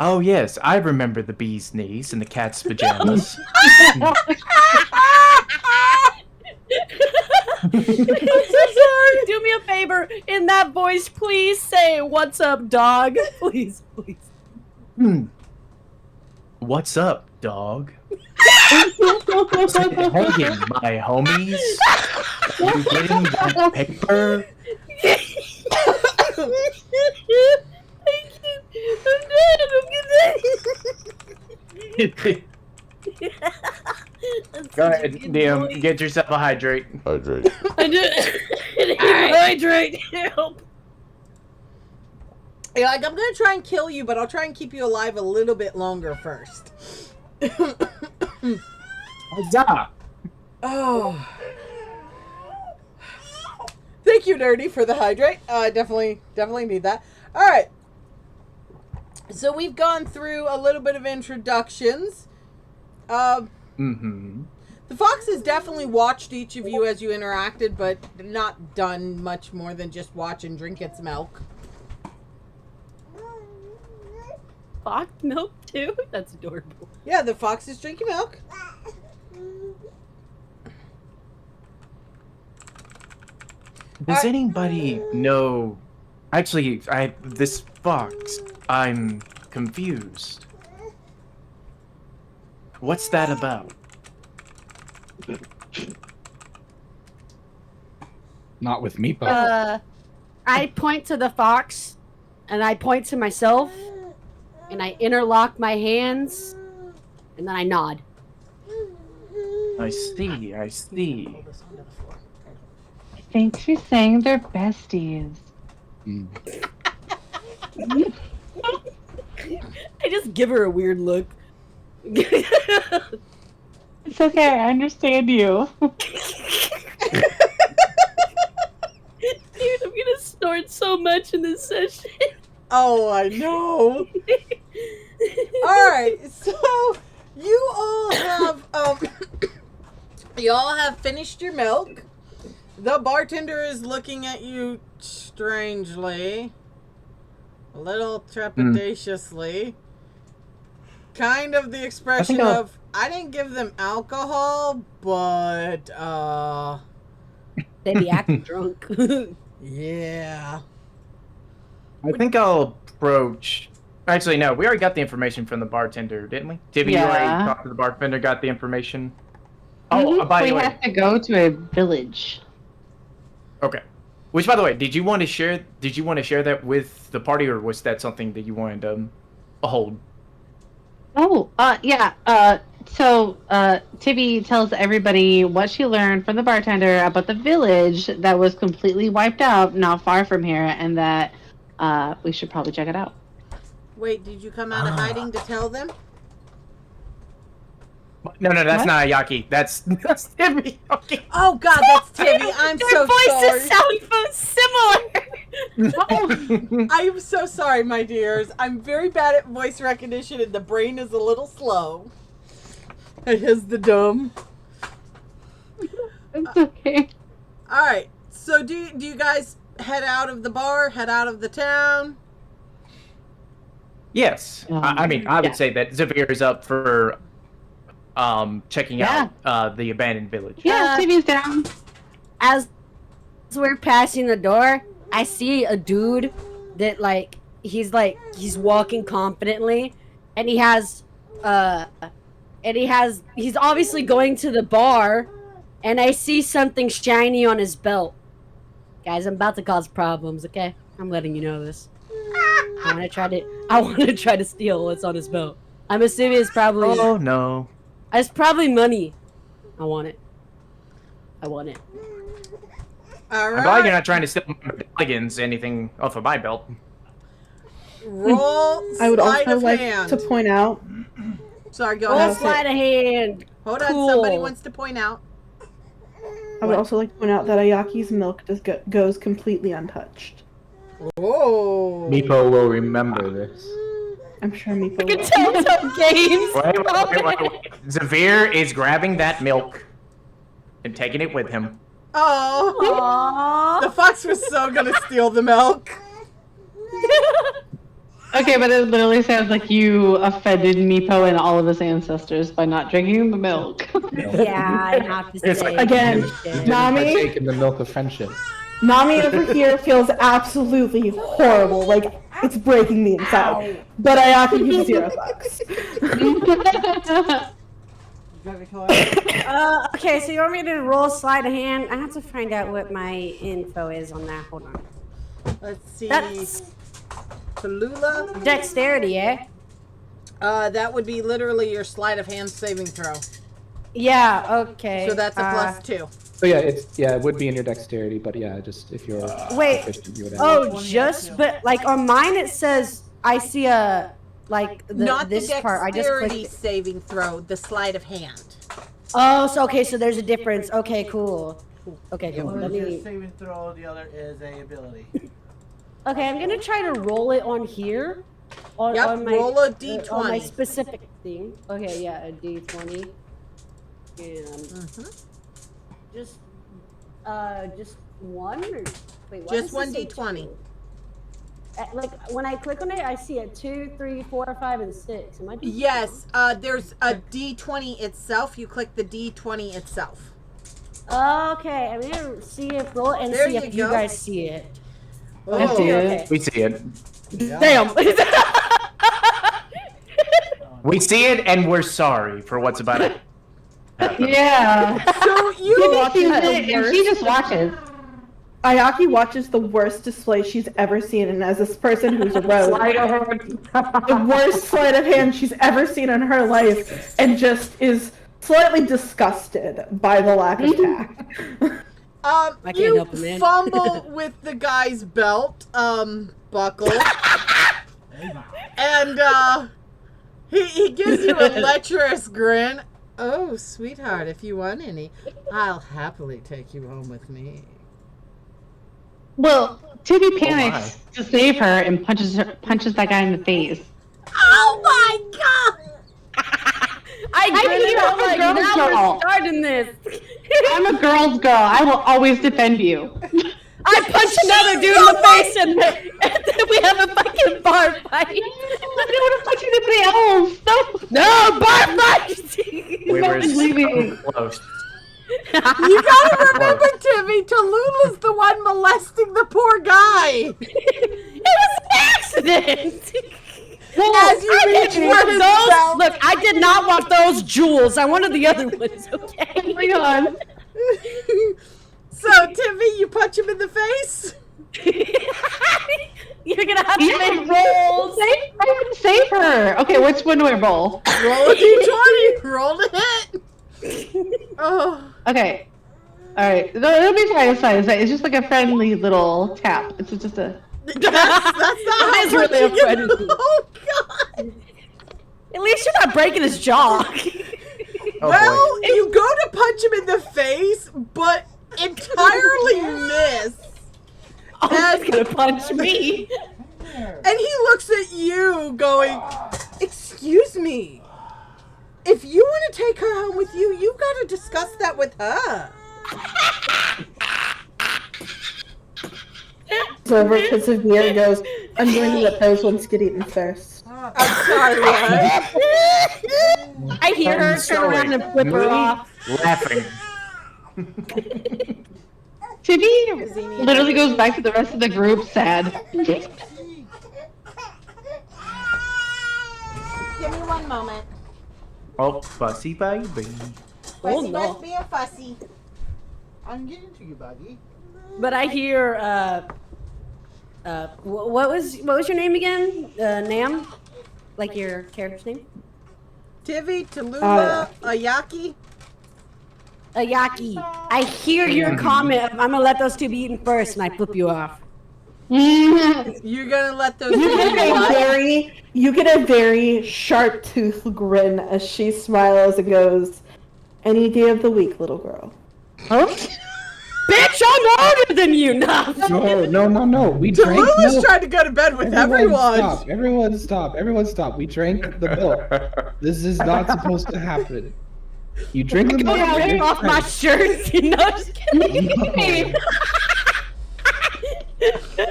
Oh yes, I remember the bee's knees and the cat's pajamas. I'm so sorry. Do me a favor, in that voice, please say, "What's up, dog?" Please, please. What's up, dog? Hanging, my homies. You getting that paper? Thank you. I'm dead. Go ahead, DM. Get yourself a hydrate. Hydrate. I did. Hydrate. Help. You're like, I'm gonna try and kill you, but I'll try and keep you alive a little bit longer first. Huzzah! Oh. Thank you, Nerdy, for the hydrate. I definitely need that. Alright. So we've gone through a little bit of introductions. The foxes definitely watched each of you as you interacted, but not done much more than just watch and drink its milk. Fox milk too? That's adorable. Yeah, the fox is drinking milk. Does anybody know? Actually, this fox. I'm confused. What's that about? Not with Meepo. I point to the fox, and I point to myself, and I interlock my hands, and then I nod. I see. I think she's saying they're besties. I just give her a weird look. It's okay, I understand you. Dude, I'm gonna snort so much in this session. Oh, I know. Alright, so you all have finished your milk. The bartender is looking at you strangely. A little trepidatiously. Kind of the expression of, I didn't give them alcohol, but, They be acting drunk. yeah. I think I'll approach Actually, no. We already got the information from the bartender, didn't we? Tivi, you Yeah. already talked to the bartender, got the information. Oh, Mhm. by the we way. have to go to a village. Okay. Which, by the way, did you want to share? Did you want to share that with the party, or was that something that you wanted to hold? Oh, yeah. So Tivi tells everybody what she learned from the bartender about the village that was completely wiped out not far from here, and that we should probably check it out. Wait, did you come out of hiding to tell them? No, that's What? not Ayaki. That's Tivi. Okay. Oh God, that's Tivi. I'm Their so voices sorry. sound similar. I am so sorry, my dears. I'm very bad at voice recognition, and the brain is a little slow. It is the dumb. It's okay. All right. So do you guys head out of the bar? Head out of the town? Yes. I mean, I would yeah. say that Zevir is up for checking out the abandoned village. Yeah, Tivi's down. As we're passing the door, I see a dude that he's walking confidently, and he's obviously going to the bar, and I see something shiny on his belt. Guys, I'm about to cause problems, okay? I'm letting you know this. I want to try to steal what's on his belt. I'm assuming it's probably Oh no. it's probably money. I want it. All I'm right. glad you're not trying to steal shenanigans, anything off of my belt. Roll I would sleight also of like hand. to point out. Sorry, go Roll ahead. sleight of hand. Hold Cool. on, somebody wants to point out. I would also like to point out that Ayaki's milk goes completely untouched. Whoa. Meepo will remember this. I'm sure Meepo You will. can tell some games. Wait. Zevir is grabbing that milk and taking it with him. Oh. Aww. The fox was so gonna steal the milk. Okay, but it literally sounds like you offended Meepo and all of his ancestors by not drinking the milk. Yeah, I have to It's say. like- Again, You didn't Nami? partake in the milk of friendship. Nami over here feels absolutely horrible. Like, it's breaking me inside. But Ayaki gives 0 bucks. Okay, so you want me to roll sleight of hand? I have to find out what my info is on that. Hold on. Let's see. That's Tallulah. dexterity, eh? That would be literally your sleight of hand saving throw. Yeah, okay. So that's a +2. So yeah, it would be in your dexterity, but yeah, just if you're Wait. proficient, you would add Oh, just, but like on mine it says I see a, like, Not this the part. I just dexterity clicked it. saving throw, the sleight of hand. Oh, so okay, so there's a difference. Okay, cool. Okay, cool. One Let is a me. saving throw, the other is a ability. Okay, I'm gonna try to roll it on here. On, Yep, on my, roll a on my d20. specific thing. Okay, yeah, a d20. And just one or wait, why Just does one it say d20. two? Like when I click on it, I see a 2, 3, 4, 5, and 6. Am I? doing Yes, there's a d20 itself. You click the d20 itself. Okay, I'm gonna see if roll and There see you if you go. guys see it. Oh, see it. Okay. We see it. Damn. We see it, and we're sorry for what's about to happen. Yeah. So He you watches it and she just watches. Ayaki watches the worst display she's ever seen, and as this person who's a rogue, the worst sleight of hand she's ever seen in her life, and just is slightly disgusted by the lack of tact. I can't you help it, man. fumble with the guy's belt, buckle, and he gives you a lecherous grin. Oh, sweetheart, if you want any, I'll happily take you home with me. Well, Tivi panics to save her and punches that guy in the face. Oh my god! I think did you're I'm a like, girl now girl. we're starting this. I'm a girl's girl. I will always defend you. I punch another dude in the face and then we have a fucking bar fight. I don't want to punch anybody else. No. No, bar fight! We were leaving. so close. You gotta remember, Tivi, Tallulah's the one molesting the poor guy. It was an accident! As you reach for his belt. Look, I did not want those jewels. I wanted the other ones, okay? Oh my god. So, Tivi, you punch him in the face? You're gonna have to make rolls. Save her. Okay, which one do I roll? Roll a d20. Roll to hit. Oh. Okay. Alright. It'll be fine. It's just like a friendly little tap. It's just a... That's not how is really a punching friend. him. Oh, God. At least you're not breaking his jaw. Oh, Well, you go to punch him in the face, but entirely miss. Oh, he's gonna punch me. And he looks at you going, excuse me. If you want to take her home with you, you got to discuss that with her. So because of Zevir goes, I'm going to let those ones get eaten first. I'm sorry, what? I hear her turn around and flip her off. Laughing. Tivi literally goes back to the rest of the group sad. Give me one moment. Oh, fussy baby. Oh, Fussy no. must be a fussy. I'm getting to you, buddy. But I hear, what was your name again? Nam? Like your character's name? Tivi, Tallulah, Ayaki. Ayaki. I hear your comment of, I'm gonna let those two be eaten first, and I flip you off. You're gonna let those You two get a very sharp tooth grin as she smiles and goes, any day of the week, little girl. Bitch, I'm older than you now. No. We drank Tallulah's milk. trying to go to bed with everyone. Everyone stop. We drank the milk. This is not supposed to happen. You drink the milk. I'm gonna rip off my shirt. You know, just kidding.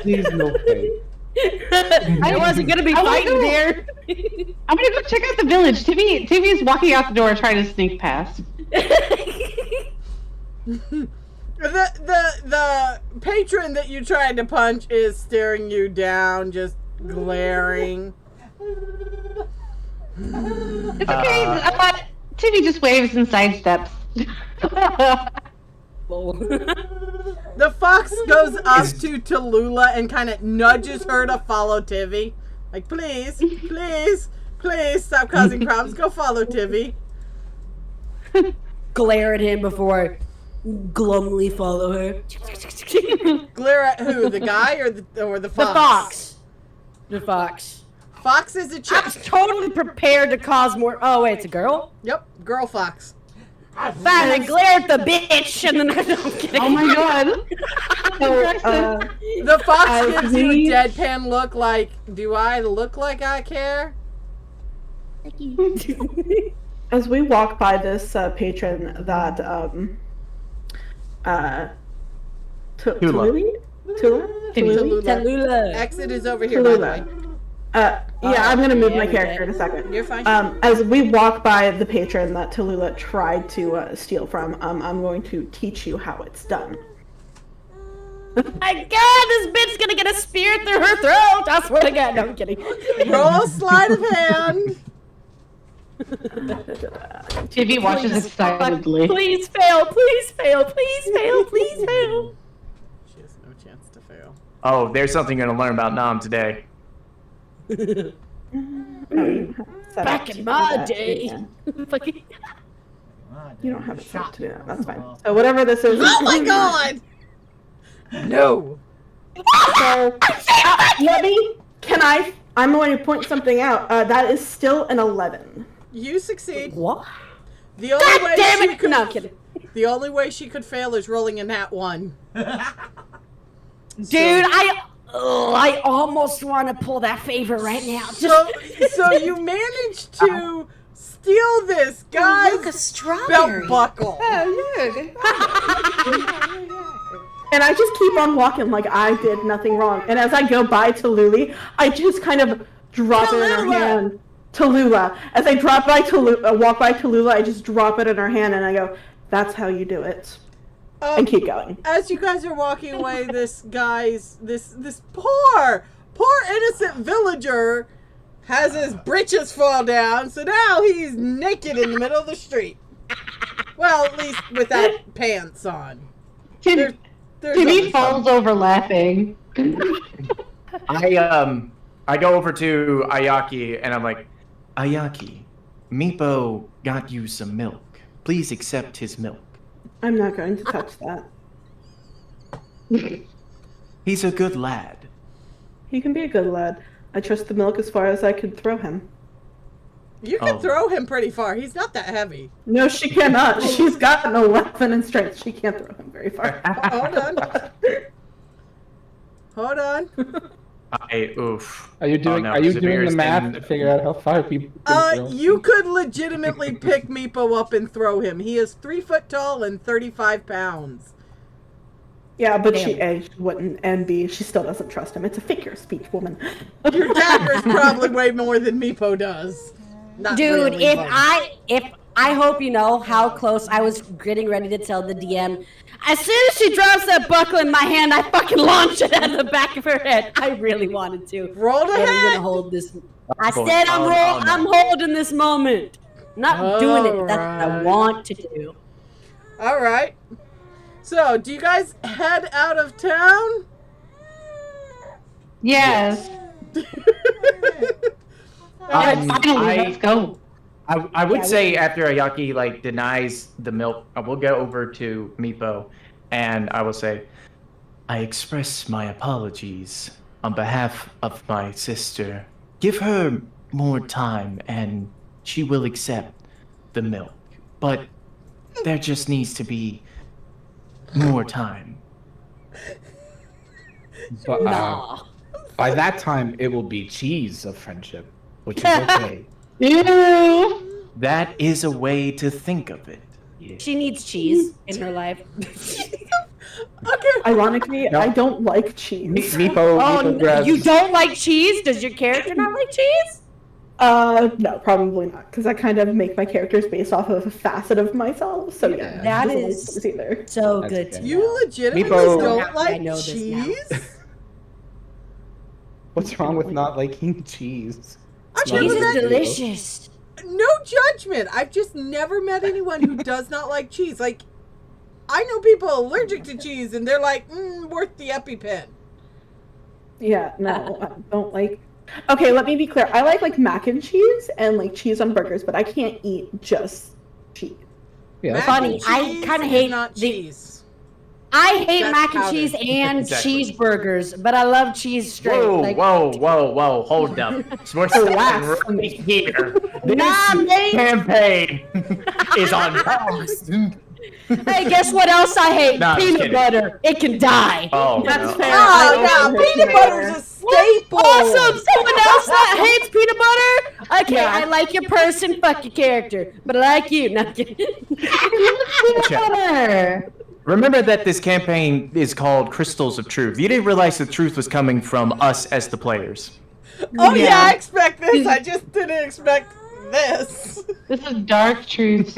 Please, no way. I wasn't gonna be fighting there. I'm gonna go check out the village. Tivi's walking out the door trying to sneak past. The patron that you tried to punch is staring you down, just glaring. It's okay. Tivi just waves and sidesteps. The fox goes up to Tallulah and kind of nudges her to follow Tivi. Like, please, stop causing problems. Go follow Tivi. Glare at him before I glumly follow her. Glare at who? The guy or the fox? The fox. The fox. Fox is a I chick. was totally prepared to cause more. Oh wait, it's a girl. Yep, girl fox. Fine, I glare at the bitch, and then I'm kidding. Oh my god. The fox As gives you we- a deadpan look like, do I look like I care? As we walk by this patron that Tallulah? Tallulah. Exit is over here, by the way. Yeah, I'm gonna move my character in a second. You're fine. As we walk by the patron that Tallulah tried to steal from, I'm going to teach you how it's done. My God, this bitch's gonna get a spear through her throat. I swear to God, no, I'm kidding. Roll sleight of hand. Tivi watches excitedly. Please fail, please fail, please fail, please fail. She has no chance to fail. Oh, there's something you're gonna learn about Nam today. Back in my day. Fucking. You don't have a shot to do that. That's fine. So whatever this is. Oh my God! No. So, I'm going to point something out. That is still an 11. You succeed. What? The only God way damn she it! could, No, I'm kidding. The only way she could fail is rolling a nat 1. Dude, I almost want to pull that favor right now. So you managed to steal this guy's belt buckle. And I just keep on walking like I did nothing wrong. And as I go by Tallulah, I just kind of drop it in her hand. Tallulah. As I walk by Tallulah, I just drop it in her hand and I go, that's how you do it. And keep going. As you guys are walking away, this poor innocent villager has his breeches fall down, so now he's naked in the middle of the street. Well, at least without pants on. There's Tivi falls over laughing. I go over to Ayaki and I'm like, Ayaki, Meepo got you some milk. Please accept his milk. I'm not going to touch that. He's a good lad. He can be a good lad. I trust the milk as far as I could throw him. You can throw him pretty far. He's not that heavy. No, she cannot. She's got no weapon and strength. She can't throw him very far. Hold on. Hold on. Oof. Are you doing? no, are you Zevir doing the is math in- to figure out how far people? can throw? You could legitimately pick Meepo up and throw him. He is 3 foot tall and 35 pounds. Yeah, but she wouldn't, and B, she still doesn't trust him. It's a figure of speech, woman. Your dagger is probably way more than Meepo does. Not Dude, really, if but- I hope you know how close I was getting ready to tell the DM. As soon as she drops that buckle in my hand, I fucking launch it at the back of her head. I really wanted to. Roll But I'm ahead. gonna hold this. I said I'm holding this moment. I'm not doing it, but that's what I want to do. All right. So, do you guys head out of town? Yes. Finally, let's go. I would say after Ayaki denies the milk, I will go over to Meepo, and I will say, I express my apologies on behalf of my sister. Give her more time, and she will accept the milk. But there just needs to be more time. But, by that time, it will be cheese of friendship, which is okay. Ew. That is a way to think of it. Yeah. She needs cheese in her life. Okay. Ironically, No. I don't like cheese. Meepo grabs. You don't like cheese? Does your character not like cheese? No, probably not, because I kind of make my characters based off of a facet of myself. So yeah, That she doesn't like is cheese either. so That's good okay. to You know. legitimately Meepo- don't I like know this now. cheese? What's wrong with not liking cheese? I've It's not Cheese never is a big deal. delicious. No judgment. I've just never met anyone who does not like cheese. Like, I know people allergic to cheese, and they're like, worth the EpiPen. Yeah, no, I don't like. Okay, let me be clear. I like mac and cheese and cheese on burgers, but I can't eat just cheese. Yeah, that's Funny, and I cheese kinda is hate not the- cheese. I hate That's mac and powder. cheese and Exactly. cheeseburgers, but I love cheese straight. Whoa, hold up. So we're starting right here. This Nah, mate. campaign is on pause. Hey, guess what else I hate? Nah, I'm just Peanut kidding. butter. It can die. Oh, That's no. fair. Oh, no, peanut butter's a staple. Awesome! Someone else that hates peanut butter? Okay, Yeah. I like your person, fuck your character. But I like you. Not kidding. Butter. Remember that this campaign is called Crystals of Truth. You didn't realize the truth was coming from us as the players. Oh, yeah, Yeah. I expect this. I just didn't expect this. This is dark truth.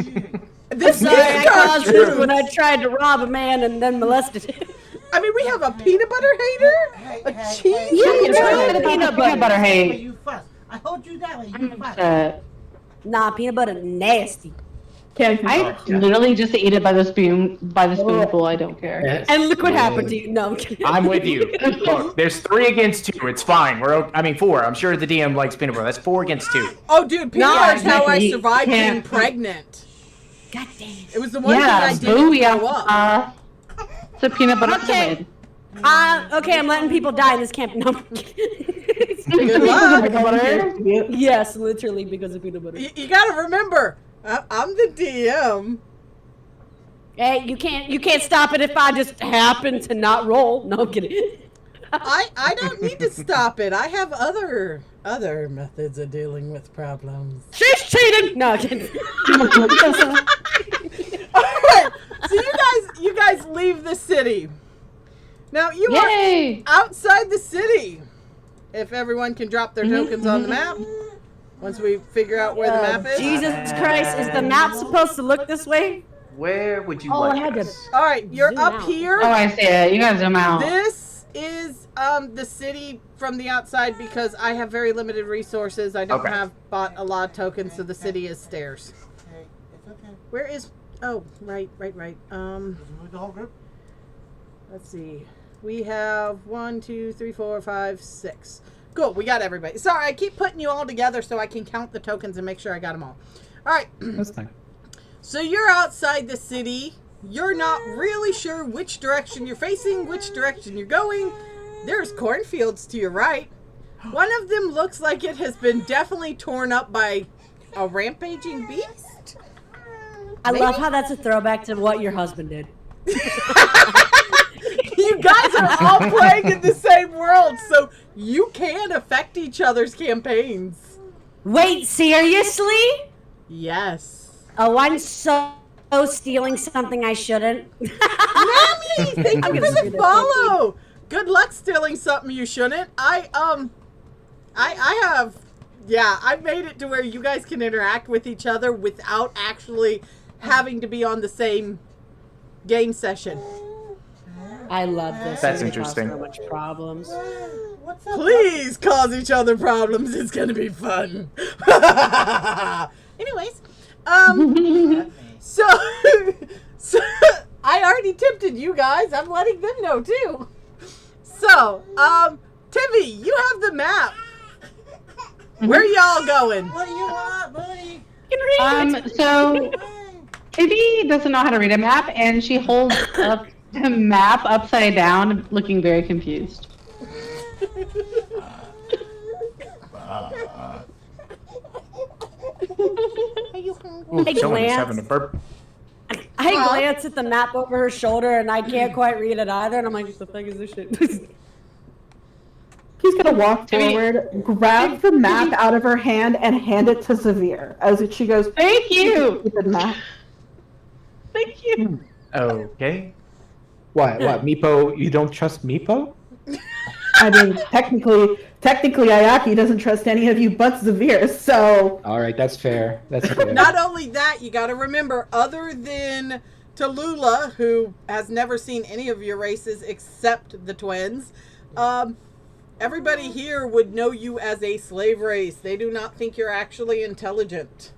This Sorry, I is dark caused this when truth. I tried to rob a man and then molested him. I mean, we have a peanut butter hater? A cheese You hater? can try peanut butter. butter Hey, hate. you fuss. I hold you that way. You fuss. Nah, peanut butter nasty. Can't I literally just ate it by the spoonful. I don't care. And look what happened to you. No, I'm kidding. I'm with you. Look, there's 3 against 2. It's fine. 4. I'm sure the DM likes peanut butter. That's 4 against 2. Oh, dude, peanut No, butter's how I exactly. survived being Can't- pregnant. God damn. It was the one thing Yeah, I didn't booyah. throw up. It's a peanut butter Okay. salad. Okay, I'm letting people die in this camp. No, I'm kidding. Good luck. Butter? Yes, literally because of peanut butter. You gotta remember, I'm the DM. Hey, you can't stop it if I just happen to not roll. No, I'm kidding. I don't need to stop it. I have other methods of dealing with problems. She's cheating. No, I'm kidding. Alright, so you guys leave the city. Now you Yay! are outside the city. If everyone can drop their tokens on the map. Once we figure out where the map is. Jesus Christ, is the map supposed to look this way? Where would you Oh, I like had to. us? Alright, you're Zoom up out. here. Oh, I see it. You gotta zoom out. This is the city from the outside because I have very limited resources. I don't Okay. have bought a lot of tokens, so the city is stairs. Okay, it's okay. Where is? Oh, right. Does it move the whole group? Let's see. We have 1, 2, 3, 4, 5, 6. Cool, we got everybody. Sorry, I keep putting you all together so I can count the tokens and make sure I got them all. All right. That's fine. So you're outside the city. You're not really sure which direction you're facing, which direction you're going. There's cornfields to your right. One of them looks like it has been definitely torn up by a rampaging beast. I love how that's a throwback to what your husband did. You guys are all playing in the same world, so you can affect each other's campaigns. Wait, seriously? Yes. Oh, I'm so stealing something I shouldn't. Nami, thank I'm you gonna for do the this. follow. Good luck stealing something you shouldn't. I have, yeah, I made it to where you guys can interact with each other without actually having to be on the same game session. I love this. That's It's gonna cause interesting. So much problems. What's up? Please cause each other problems. It's gonna be fun. Anyways, so I already tempted you guys. I'm letting them know too. So, Tivi, you have the map. Where y'all going? What do you want, buddy? So Tivi doesn't know how to read a map, and she holds up the map upside down, looking very confused. Ooh, Hey, someone is Glance. having a burp. I glance at the map over her shoulder and I can't quite read it either. And I'm like, what the fuck is this shit? He's gonna walk forward, grab the map out of her hand, and hand it to Zevir as she goes, Thank you. "Stupid map." Thank you. Okay. What? Meepo? You don't trust Meepo? I mean, technically, Ayaki doesn't trust any of you but Zevir, so All right, that's fair. That's fair. Not only that, you got to remember, other than Tallulah, who has never seen any of your races except the twins, everybody here would know you as a slave race. They do not think you're actually intelligent.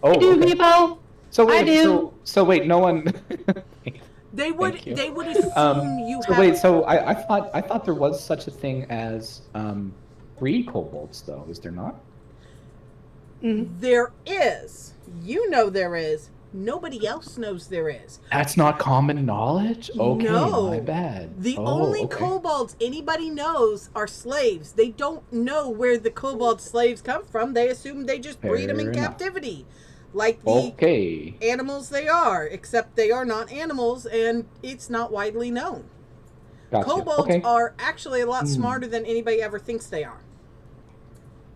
Oh, Do okay. Meepo? So wait, I do. So wait, no one. They would Thank you. they would assume you So have. wait, so I thought there was such a thing as free kobolds, though. Is there not? There is. You know there is. Nobody else knows there is. That's not common knowledge. Okay, No. my bad. The Oh, only okay. kobolds anybody knows are slaves. They don't know where the kobold slaves come from. They assume they just breed them in Fair enough. captivity. Like the Okay. animals they are, except they are not animals and it's not widely known. Gotcha. Kobolds Okay. are actually a lot smarter than anybody ever thinks they are.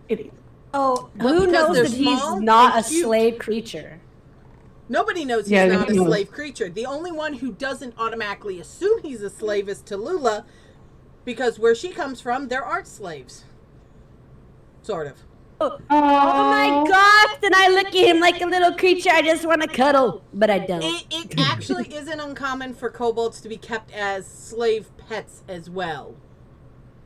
idiot. Oh, But who because knows they're that he's small not and a cute. slave creature? Nobody knows he's Yeah, not a no. slave creature. The only one who doesn't automatically assume he's a slave is Tallulah, because where she comes from, there aren't slaves. Sort of. Oh my god! Then I look at him like a little creature I just want to cuddle, but I don't. It actually isn't uncommon for kobolds to be kept as slave pets as well.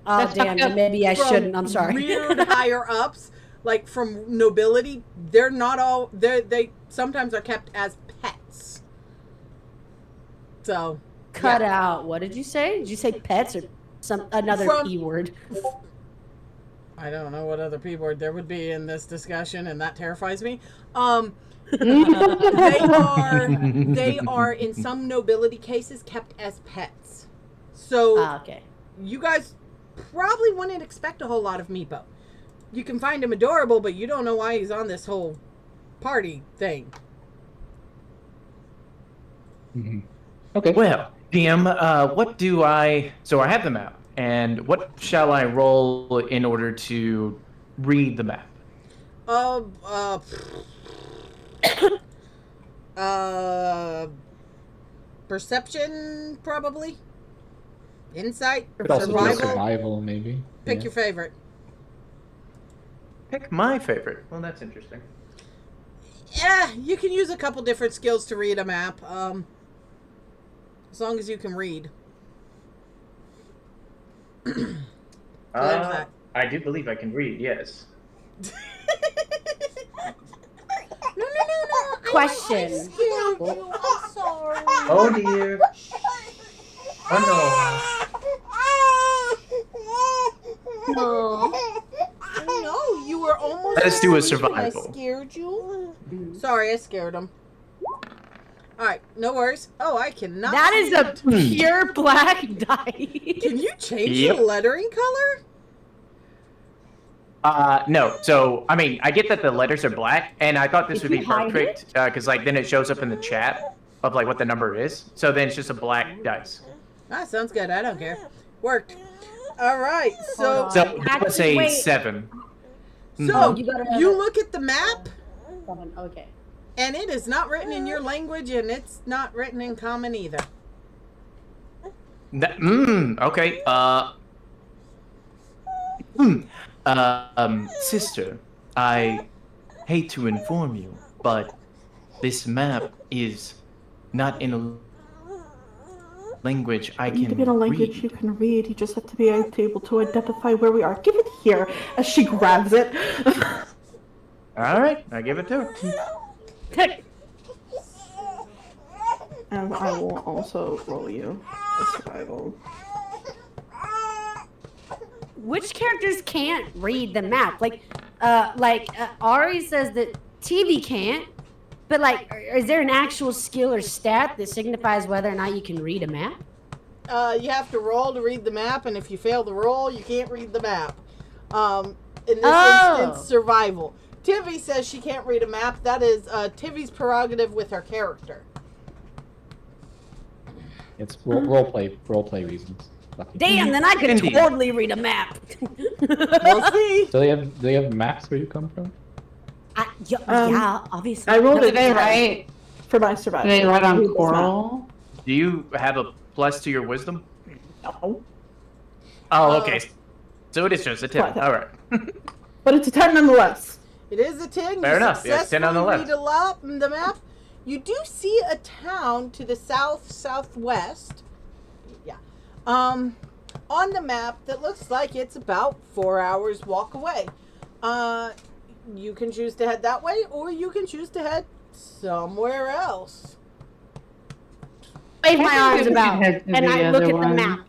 Oh That's damn! fucked Then up. maybe I From shouldn't. I'm sorry. Weird higher ups, like from nobility, they're not all. They sometimes are kept as pets. So Cut yeah. out. What did you say? Did you say pets or some another From- p word? I don't know what other P word there would be in this discussion, and that terrifies me. They are in some nobility cases kept as pets. So Ah, okay. you guys probably wouldn't expect a whole lot of Meepo. You can find him adorable, but you don't know why he's on this whole party thing. Mhm. Okay. Well, DM, what do I... So I have the map, and what shall I roll in order to read the map? Perception, probably. Insight, Could also be a survival. survival, maybe. Pick Yeah. your favorite. Pick my favorite. Well, that's interesting. Yeah, you can use a couple different skills to read a map. As long as you can read. that. I do believe I can read. Yes. No. Question. I scared you. I'm sorry. Oh dear. Oh No. No, you were almost. Let us do a asleep and survival. I scared you. Sorry, I scared him. All right, no worries. Oh, I cannot. That is a pure black die. Can you change Yep. the lettering color? No. So, I mean, I get that the letters are black, and I thought this Did would be you hide perfect, because, like, then it shows up in the chat of, like, what the number is. So then it's just a black dice. Ah, sounds good. I don't care. Worked. All right, so Hold So on. that was Actually, a wait. 7. so You gotta- you look at the map, Okay. and it is not written in your language, and it's not written in common either. Okay. Sister, I hate to inform you, but this map is not in a language I You need to can be in a language read. you can read. You just have to be able to identify where we are. Give it here, as she grabs it. All right, I give it to her. And I will also roll you a survival. Which characters can't read the map? Like Ari says that Tivi can't. But like, is there an actual skill or stat that signifies whether or not you can read a map? You have to roll to read the map, and if you fail the roll, you can't read the map. In this instance, survival. Tivi says she can't read a map. That is Tivi's prerogative with her character. It's roleplay reasons. Lucky. Damn, then I could Indeed. totally read a map. We'll see. Do they have maps where you come from? Yeah, obviously. I rolled Did it they write? for my survival. Did they write Read on this map. coral? Do you have a plus to your wisdom? No. Oh, okay. So it is just a 10. What? All right. But it's a 10 nonetheless. It is a 10. Fair You enough. Yeah, 10 on the successfully left. read the map. You do see a town to the southwest. Yeah. On the map that looks like it's about 4 hours walk away. You can choose to head that way, or you can choose to head somewhere else. Wave my I think arms we should about, head to and the I look other at the one. map.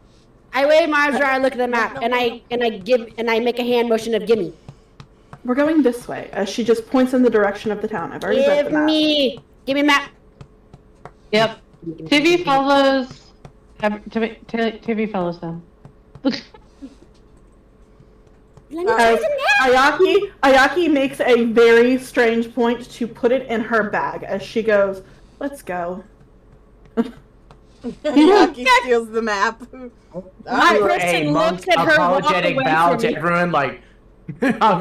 I wave my arms around, I look at the map, and I make a hand motion of gimme. We're going this way, as she just points in the direction of the town. I've already read the map. Give me map. Yep. Tivi follows. Tivi follows them. Let me try the map. Ayaki makes a very strange point to put it in her bag as she goes, "Let's go." Ayaki steals the map. My Do person a looks at her walk apologetic away bow from to me. everyone, like,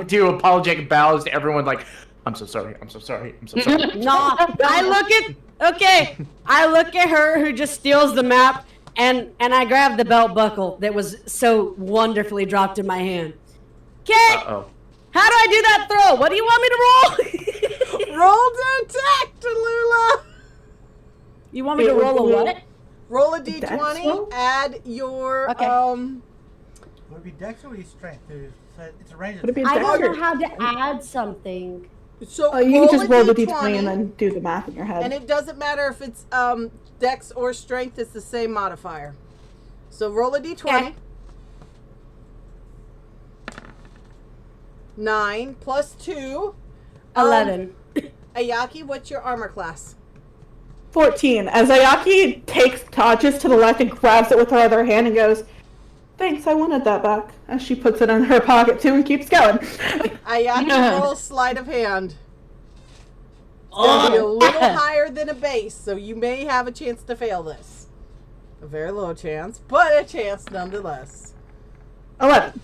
do apologetic bows to everyone, like, I'm so sorry, I'm so sorry, I'm so sorry. No, I look at her who just steals the map, and I grab the belt buckle that was so wonderfully dropped in my hand. Okay, Uh-oh. how do I do that throw? What do you want me to roll? Roll to attack, Tallulah. You want me to roll a what? Roll a Dex d20, roll? add your, Okay. Would it be Dex or Strength? It's a range Would it be I don't know Dex? how to add something. so You can just roll the d20, d20 and then do the math in your head. and it doesn't matter if it's Dex or Strength, it's the same modifier. So roll a d20. Okay. 9 plus 2. 11. Ayaki, what's your armor class? 14. As Ayaki touches to the left and grabs it with her other hand and goes, "Thanks, I wanted that back." As she puts it in her pocket too and keeps going. Ayaki, roll sleight of hand. It's gonna be a little higher than a base, so you may have a chance to fail this. A very low chance, but a chance nonetheless. 11.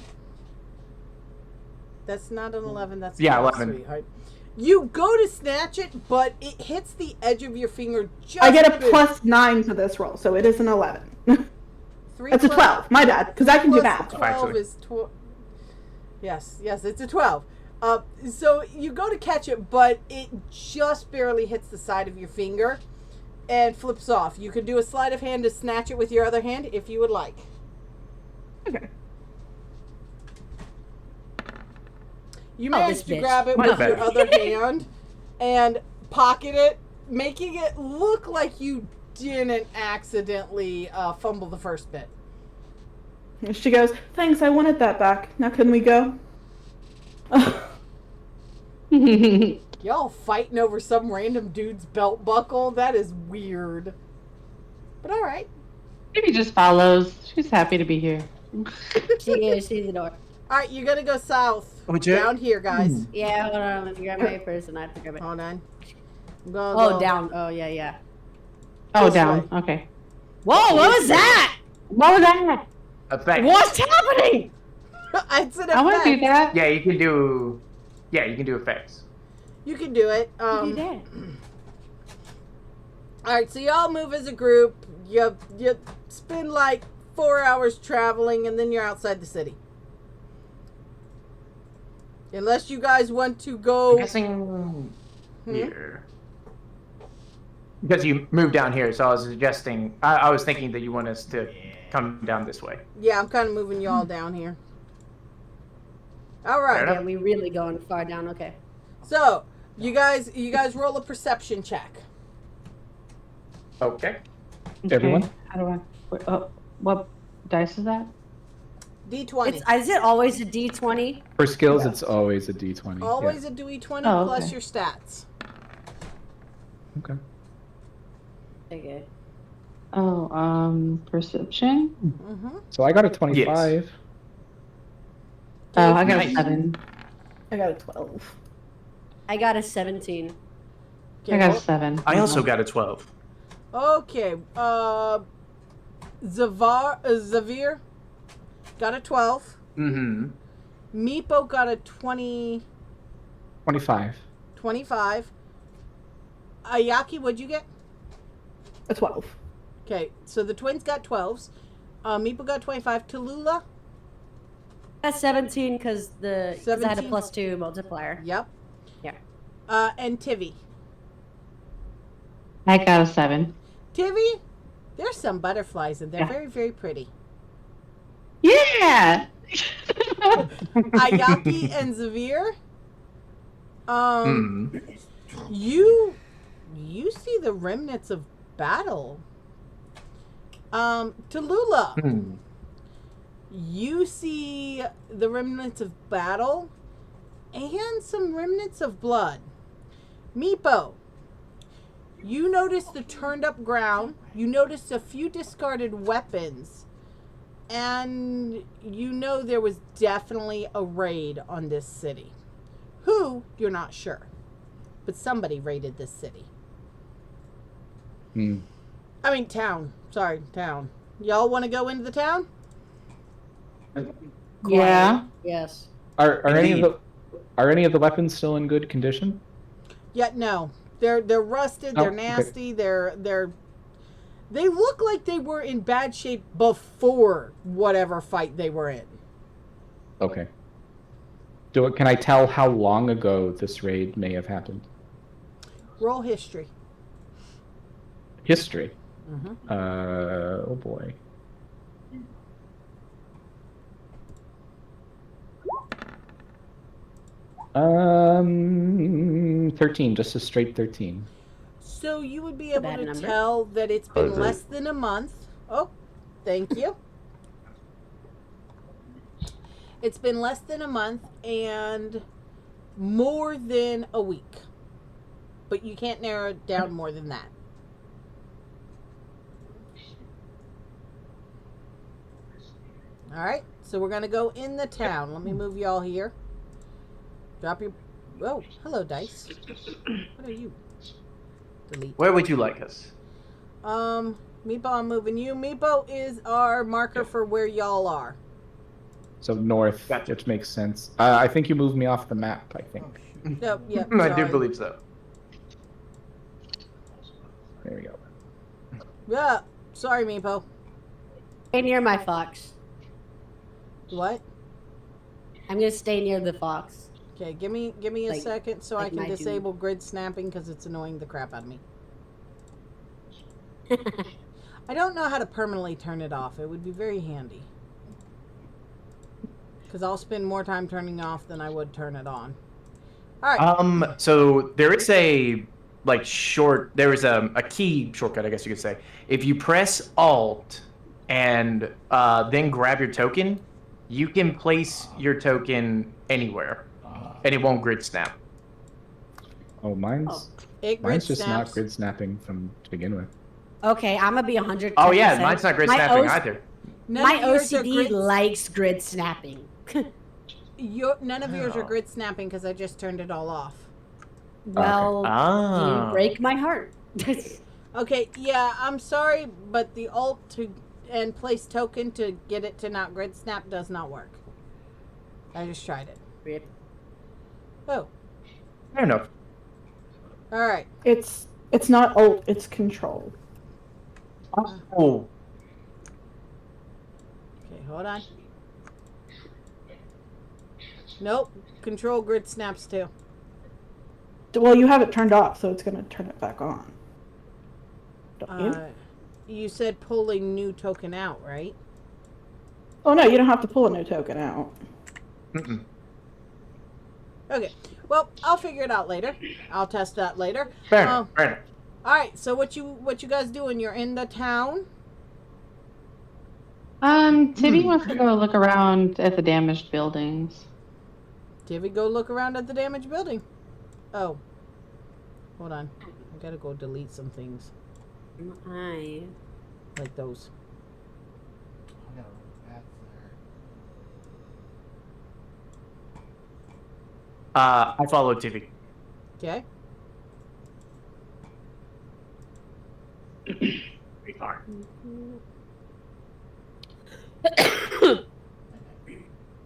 That's not an 11, that's Yeah, 12, 11. sweetheart. You go to snatch it, but it hits the edge of your finger just I get a bit. +9 to this roll, so it is an 11. 3 That's a plus- 12. My bad, because I can do plus math. 12 Actually. is 12. Yes, it's a 12. So you go to catch it, but it just barely hits the side of your finger and flips off. You can do a sleight of hand to snatch it with your other hand if you would like. Okay. You Oh, managed this to bitch. grab it Much with your better. other hand and pocket it, making it look like you didn't accidentally fumble the first bit. She goes, thanks, I wanted that back. Now can we go? Y'all fighting over some random dude's belt buckle? That is weird. But alright. Maybe just follows. She's happy to be here. She is. She's the door. Alright, you're gonna go south. Would you- Down here, guys. Yeah, hold on. Let me grab my first and I have to grab it. Hold on. I'm gonna Oh, go down. Oh, yeah, yeah. Oh, This down. way. Okay. Whoa, what was that? What was that? Effect. What's happening? It's an I want to do effect. that. Yeah, you can do. Yeah, you can do effects. You can do it. Do that. Alright, so y'all move as a group. You spend like 4 hours traveling and then you're outside the city. Unless you guys want to I'm go. guessing here. Because you moved down here, so I was suggesting. I was thinking that you want us to come down this way. Yeah, I'm kind of moving y'all down here. All Fair right. enough. Yeah, we really going far down. Okay. So you guys roll a perception check. Okay. Everyone? Okay. How do I? What dice is that? D20. Is it always a D20? For skills, it's always a D20. Always a D20 Oh, plus okay. your stats. Yeah. Okay. Okay. Oh, perception. Mm-hmm. So I got a 25. Oh, I got Nice. a 7. I got a 12. I got a 17. I got a 7. I also got a 12. Okay. Zevir got a 12. Mm-hmm. Meepo got a 25. 25. Ayaki, what'd you get? A 12. Okay, so the twins got 12s. Meepo got 25. Tallulah? That's 17 because I had a 17. +2 multiplier. Yep. Yeah. And Tivi. I got a 7. Tivi, there's some butterflies and they're Yeah. very, very pretty. Yeah. Ayaki and Zevir, Mm. you see the remnants of battle. Tallulah, Hmm. you see the remnants of battle and some remnants of blood. Meepo, you notice the turned up ground. You notice a few discarded weapons. And you know there was definitely a raid on this city. Who, you're not sure. But somebody raided this city. Hmm. I mean, town. Sorry, town. Y'all want to go into the town? Yeah. Yes. Are any of Indeed. the weapons still in good condition? Yet no. They're rusted. Oh, They're okay. nasty. They look like they were in bad shape before whatever fight they were in. Okay. Can I tell how long ago this raid may have happened? Roll history. History. Mm-hmm. Oh boy. Um, 13, just a straight 13. So you would be A able bad to number. tell that it's been Okay. less than a month. Oh, thank you. It's been less than a month and more than a week. But you can't narrow it down more than that. All right, so we're going to go in the town. Let me move y'all here. Drop your... Oh, hello, dice. What are you? Delete. Where would you like us? Meepo, I'm moving you. Meepo is our marker for where y'all are. So north, Gotcha. which makes sense. I think you moved me off the map, I think. Yep, yep. I do sorry. believe so. There we go. Yeah, sorry, Meepo. Stay near my fox. What? I'm gonna stay near the fox. Okay, give me a Like- second so I like can my dude. disable grid snapping because it's annoying the crap out of me. I don't know how to permanently turn it off. It would be very handy. Because I'll spend more time turning it off than I would turn it on. All right. So there is a there is a key shortcut, I guess you could say. If you press Alt and then grab your token, you can place your token anywhere, and it won't grid snap. Oh, mine's It grid mine's just not snaps. grid snapping to begin with. Okay, I'm gonna be 100. Oh yeah, mine's not grid snapping either. My None of yours are OCD likes grid snapping. None of yours are grid snapping because I just turned it all off. Well, Ah. you break my heart. Okay, yeah, I'm sorry, but the alt and place token to get it to not grid snap does not work. I just tried it. Rip. Oh, Fair enough. all right. It's not alt, it's control. Oh, Okay, hold on. Nope, control grid snaps too. Well, you have it turned off, so it's gonna turn it back on. Don't you? You said pull a new token out, right? Oh no, you don't have to pull a new token out. mm-mm. Okay. Well, I'll figure it out later. I'll test that later. Fair enough. Fair enough. All right. So what you guys doing? You're in the town. Tivi wants to go look around at the damaged buildings. Tivi, go look around at the damaged building. Oh, hold on. I gotta go delete some things Hi. like those. I gotta look back there. I followed TV. Okay.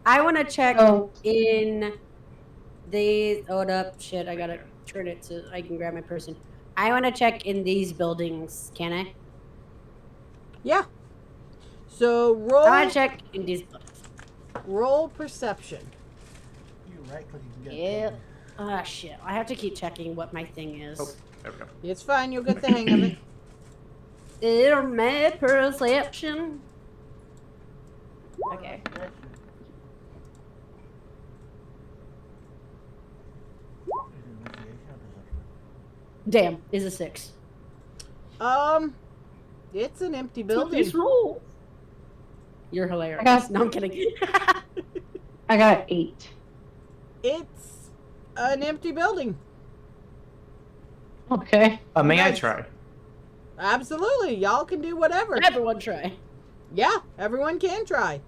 I want to check Oh. in these. Hold up, shit! I gotta turn it so I can grab my person. I want to check in these buildings. Can I? Yeah. So I want to check in these buildings. roll perception. You right click, you can get Yeah. it. Ah, shit! I have to keep checking what my thing is. Oh, there we go. It's fine. You'll get the hang of it. My perception. Okay. Damn, is a 6. It's an empty building. roll. You're hilarious. I got- No, I'm kidding. I got 8. It's an empty building. Okay. May I Nice. try? Absolutely. Y'all can do whatever. Everyone try. Yeah, everyone can try.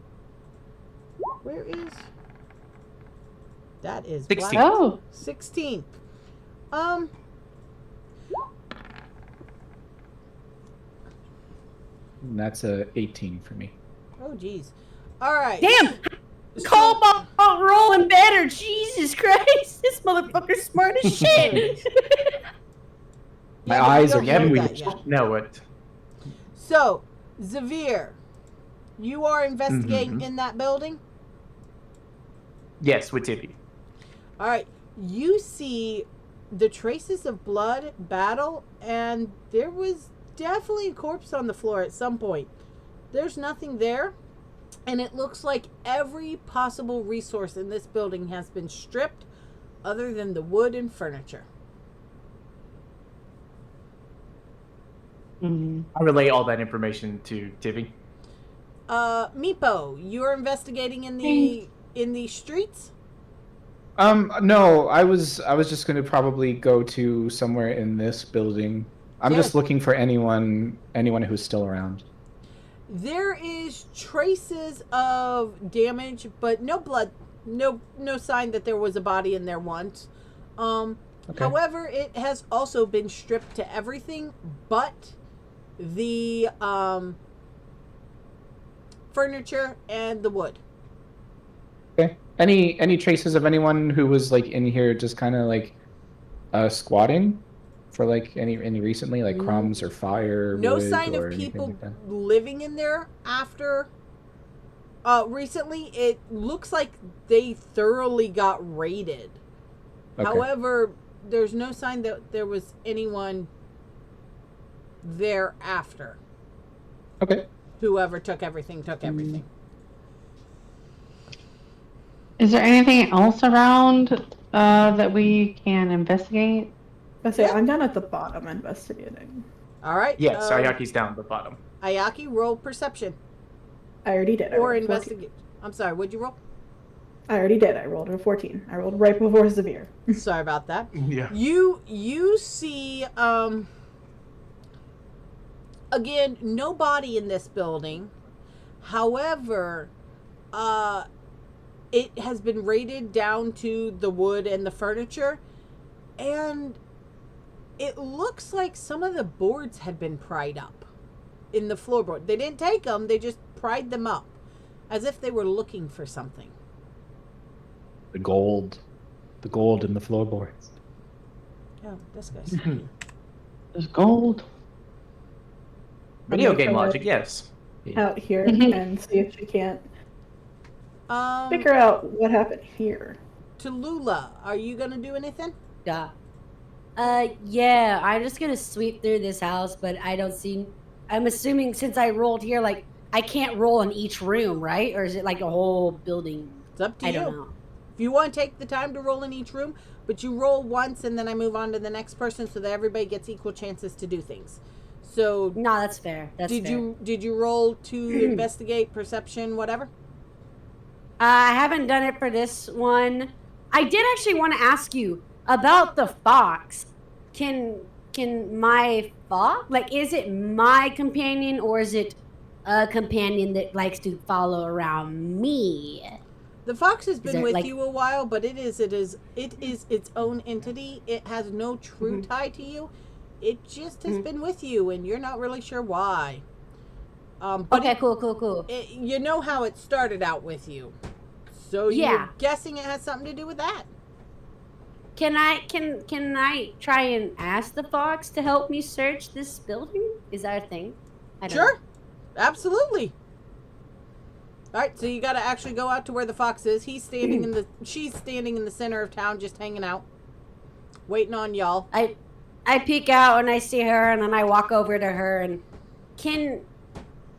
Where is... That is 16. black. Oh. 16. And that's a 18 for me. Oh, geez. All right. Damn! Cobalt rolling better. Jesus Christ! This motherfucker's smart as shit. My Yeah, but eyes you are don't know huge. that yet. No, it. So, Zevir, you are investigating in that building? Yes, with TV. All right. You see the traces of blood, battle, and there was definitely a corpse on the floor at some point. There's nothing there, and it looks like every possible resource in this building has been stripped other than the wood and furniture. I relay all that information to Tivi. Meepo, you're investigating in the streets? No, I was just gonna probably go to somewhere in this building. I'm Yeah. just looking for anyone who's still around. There is traces of damage, but no blood, no sign that there was a body in there once. Okay. However, it has also been stripped to everything but the furniture and the wood. Okay. Any traces of anyone who was like in here just kind of like squatting for like any recently, like crumbs or fire? No wood, sign or of anything people like that? living in there after recently. It looks like they thoroughly got raided. Okay. However, there's no sign that there was anyone there after. Okay. Whoever took everything took everything. Is there anything else around that we can investigate? I say Yeah. I'm down at the bottom investigating. All right. Yes, Ayaki's down at the bottom. Ayaki, roll perception I already did. I or rolled 14. investigate. I'm sorry. What'd you roll? I already did. I rolled a 14. I rolled right before Zevir. Sorry about that. Yeah. You see again, no body in this building. However, it has been raided down to the wood and the furniture, and it looks like some of the boards had been pried up in the floorboard. They didn't take them, they just pried them up as if they were looking for something. The gold in the floorboards. Oh, this guy's There's gold. Video I'm game gonna logic, yes. out here and see if she can't figure out what happened here. Tallulah, are you gonna do anything? Yeah. Yeah, I'm just gonna sweep through this house, but I don't see. I'm assuming since I rolled here, like, I can't roll in each room, right? Or is it like a whole building? It's up to you. I don't know. If you want to take the time to roll in each room, but you roll once and then I move on to the next person so that everybody gets equal chances to do things. So No, that's fair. That's fair. did you roll to investigate, perception, whatever? I haven't done it for this one. I did actually want to ask you about the fox. Can my fox, like, is it my companion or is it a companion that likes to follow around me? The fox has been it with like- you a while, but it is its own entity. It has no true tie to you. It just has been with you, and you're not really sure why. But Okay, cool. you know how it started out with you, so Yeah. you're guessing it has something to do with that. Can I try and ask the fox to help me search this building? Is that a thing? I don't Sure, know. absolutely. All right, so you got to actually go out to where the fox is. She's standing in the center of town, just hanging out, waiting on y'all. I peek out and I see her, and then I walk over to her and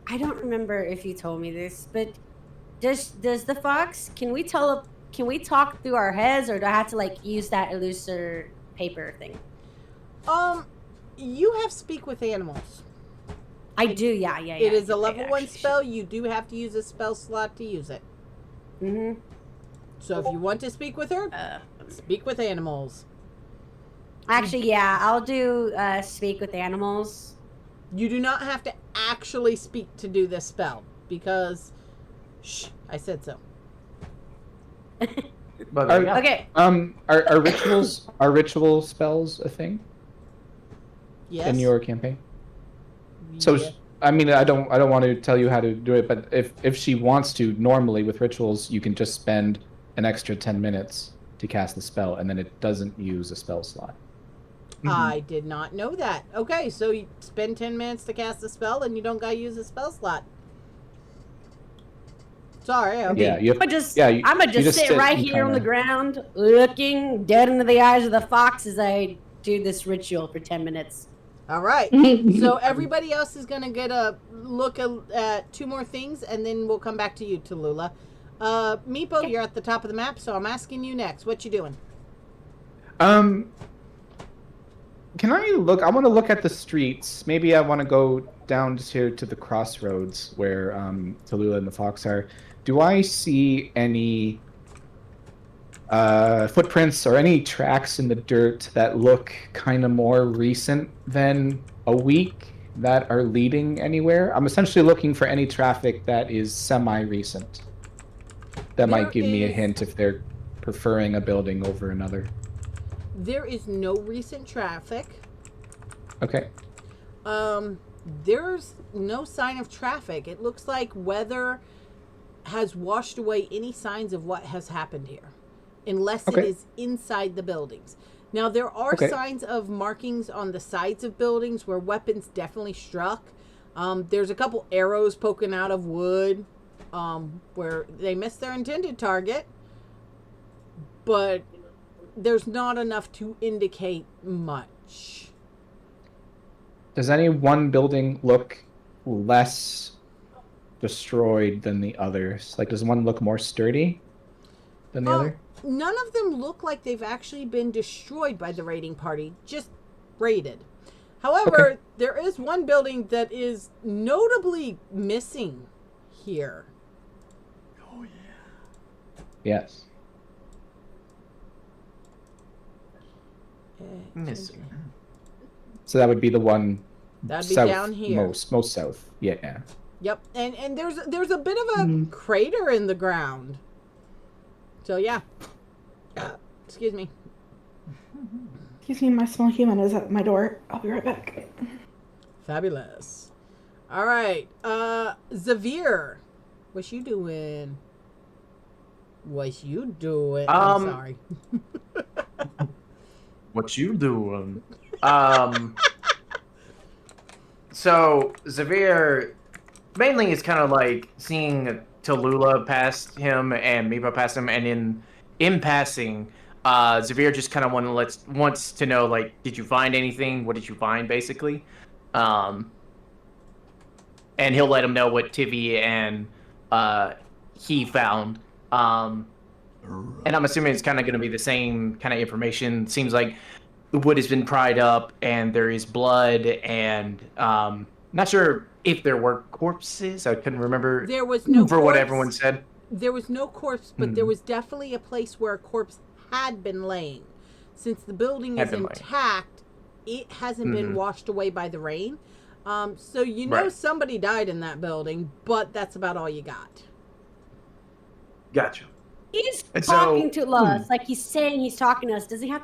I don't remember if you told me this, but does the fox, can we talk through our heads, or do I have to like use that elusive paper thing? You have speak with animals. I do, yeah. It is a Okay, level 1 actually, spell. You do have to use a spell slot to use it. Mhm. So if you want to speak with her, speak with animals. Actually, yeah, I'll do speak with animals. You do not have to actually speak to do this spell because, shh, I said so. But Okay. Are ritual spells a thing Yes. in your campaign? So Yeah. I mean, I don't want to tell you how to do it, but if she wants to, normally with rituals, you can just spend an extra 10 minutes to cast the spell, and then it doesn't use a spell slot. I did not know that. Okay, so you spend 10 minutes to cast a spell and you don't gotta use a spell slot. Sorry. Okay. Yeah, you have, I'm just you sit sit right and here on the kinda- ground, looking dead into the eyes of the fox as I do this ritual for 10 minutes. All right. So everybody else is gonna get a look at 2 more things, and then we'll come back to you, Tallulah. Meepo, you're at the top of the map, so I'm asking you next. What you doing? Can I look? I want to look at the streets. Maybe I want to go down to the crossroads where Tallulah and the fox are. Do I see any footprints or any tracks in the dirt that look kind of more recent than a week that are leading anywhere? I'm essentially looking for any traffic that is semi-recent. That might give me a hint if they're preferring a building over another. There is no recent traffic. Okay. There's no sign of traffic. It looks like weather has washed away any signs of what has happened here, unless it is inside the buildings. Now, there are signs of markings on the sides of buildings where weapons definitely struck. There's a couple arrows poking out of wood where they missed their intended target, but there's not enough to indicate much. Does any one building look less destroyed than the others? Like, does one look more sturdy than the other? None of them look like they've actually been destroyed by the raiding party, just raided. However, Okay. there is one building that is notably missing here. Oh yeah. Yes. Missing. So that would be the one That'd be south, down here. most south. Yeah. Yep, and there's a bit of a crater in the ground. So yeah. Excuse me. Excuse me, my small human is at my door. I'll be right back. Fabulous. All right, Zevir, what you doing? What you doing? I'm sorry. What you doing? So Zevir mainly is kind of like seeing Tallulah past him and Meepo past him, and in passing, Zevir just kind of wants to know, like, did you find anything? What did you find, basically? And he'll let him know what Tivi and he found. And I'm assuming it's kind of going to be the same kind of information. Seems like the wood has been pried up, and there is blood, and not sure if there were corpses. I couldn't remember. There was no for what corpse. everyone said. There was no corpse, but there was definitely a place where a corpse had been laying. Since the building is intact, it hasn't been washed away by the rain. So you know somebody died in that building, but that's about all you got. Gotcha. He's And talking so- to us, like he's saying he's talking to us. Does he have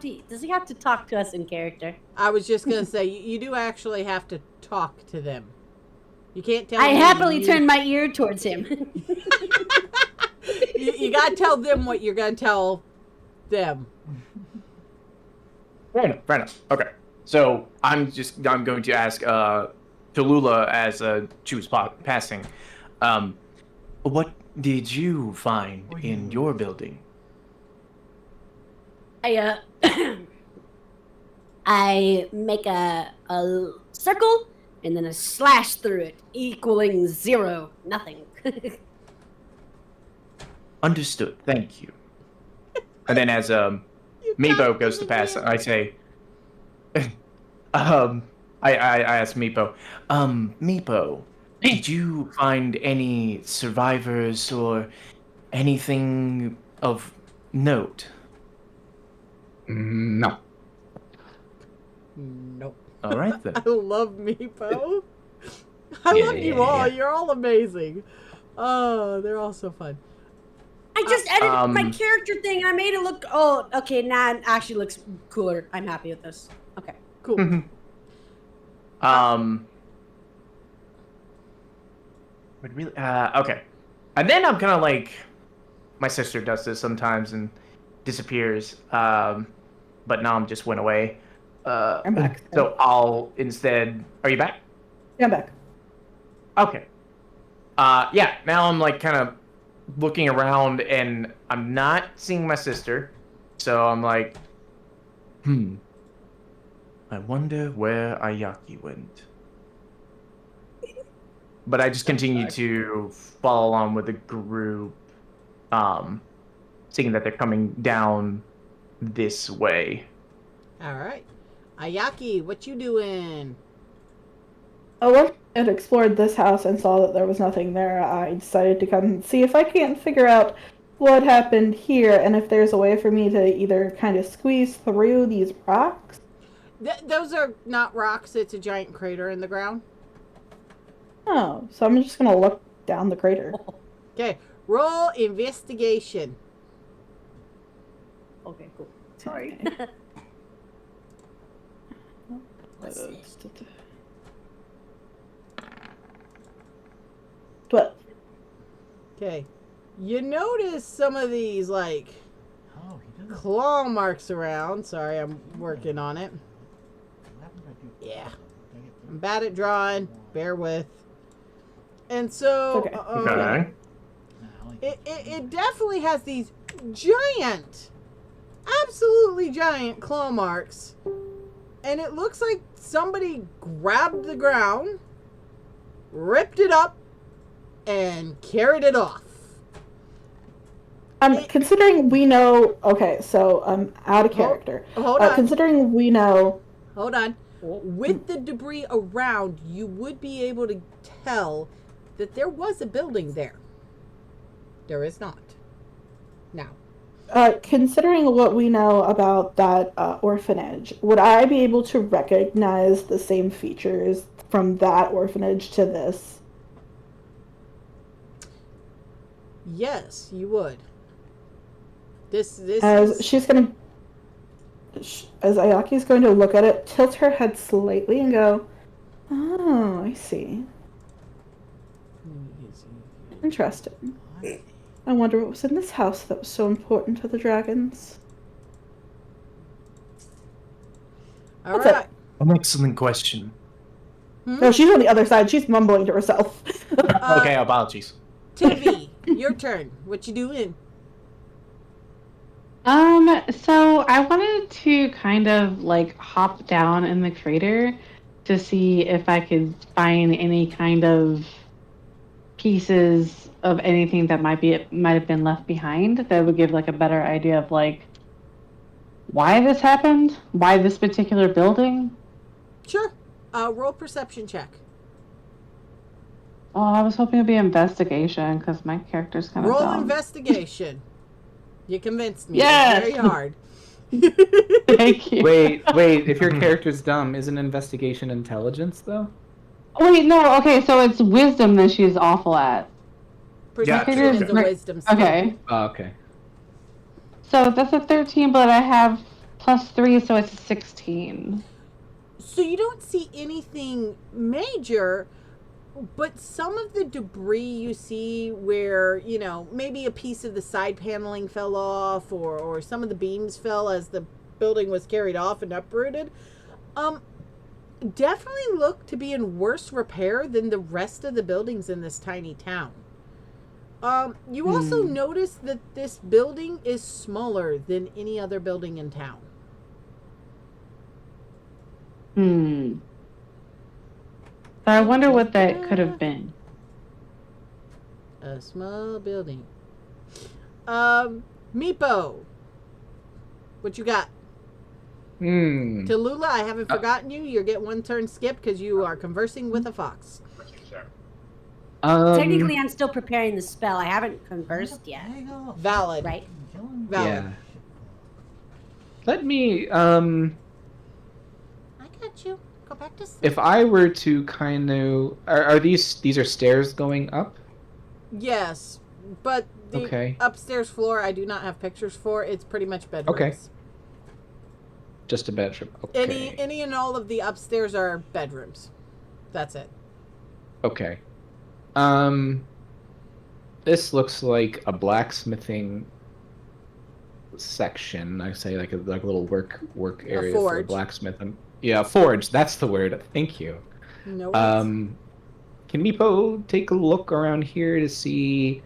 to talk to us in character? I was just gonna say you do actually have to talk to them. You can't tell. I them happily turn my ear towards him. You gotta tell them what you're gonna tell them. Fair enough. Okay. So I'm going to ask Tallulah as she was passing. What did you find in your building? I make a circle and then a slash through it, equaling 0, nothing. Understood. Thank you. And then as Meepo goes to pass, I say, I ask Meepo, Meepo, did you find any survivors or anything of note? No. Nope. All right then. I love Meepo. I love you all. You're all amazing. Oh, they're all so fun. I just edited my character thing. I made it look. Oh, okay. Now it actually looks cooler. I'm happy with this. Okay. Cool. But really, okay. And then I'm kind of like, my sister does this sometimes and disappears. But now I'm just went away. I'm back. So I'll instead. Are you back? Yeah, I'm back. Okay. Yeah. Now I'm like kind of looking around and I'm not seeing my sister. So I'm like, I wonder where Ayaki went. But I just continue to follow along with the group, seeing that they're coming down this way. All right. Ayaki, what you doing? Oh, once I had explored this house and saw that there was nothing there, I decided to come and see if I can't figure out what happened here and if there's a way for me to either kind of squeeze through these rocks. Those are not rocks. It's a giant crater in the ground. Oh, so I'm just gonna look down the crater. Okay. Roll investigation. Okay, cool. Sorry. What's this? 12. Okay. You notice some of these, like, Oh, he doesn't. claw marks around. Sorry, I'm working on it. Yeah. I'm bad at drawing. Bear with. And so, Okay. Okay. it definitely has these giant, absolutely giant claw marks. And it looks like somebody grabbed the ground, ripped it up, and carried it off. Considering we know, okay, so out of character. Hold on. Considering we know, Hold on. With the debris around, you would be able to tell that there was a building there. There is not. Now. considering what we know about that orphanage, would I be able to recognize the same features from that orphanage to this? Yes, you would. This As is... she's gonna, as Ayaki's going to look at it, tilt her head slightly and go, "Oh, I see. Interesting. I wonder what was in this house that was so important to the dragons." All That's right. An excellent question. No, she's on the other side. She's mumbling to herself. Okay, apologies. Tivi, your turn. What you doing? So I wanted to kind of like hop down in the crater to see if I could find any kind of pieces of anything that might have been left behind that would give like a better idea of like why this happened, why this particular building. Sure. Roll perception check. Oh, I was hoping it'd be investigation because my character's kind of Roll dumb. investigation. You convinced me. Yes! It's very hard. Thank you. Wait. If your character's dumb, isn't investigation intelligence though? Wait, no. Okay, so it's wisdom that she's awful at. Perception Yeah, is a wisdom skill. Okay. Oh, okay. So that's a 13, but I have +3, so it's a 16. So you don't see anything major, but some of the debris you see where, you know, maybe a piece of the side paneling fell off or some of the beams fell as the building was carried off and uprooted, definitely look to be in worse repair than the rest of the buildings in this tiny town. You also notice that this building is smaller than any other building in town. So I wonder what that could have been. A small building. Meepo, what you got? Tallulah, I haven't forgotten you. You're getting one turn skip because you are conversing with a fox. Technically, I'm still preparing the spell. I haven't conversed yet. Valid. Right? Valid. Yeah. Let me I got you. Go back to sleep. if I were to kind of are these are stairs going up? Yes, but the Okay. upstairs floor I do not have pictures for. It's pretty much bedrooms. Okay. Just a bedroom. Okay. Any and all of the upstairs are bedrooms. That's it. Okay. This looks like a blacksmithing section. I say like a little work area for a forge. blacksmith. Yeah, forge. That's the word. Thank you. No worries. Can Meepo take a look around here to see,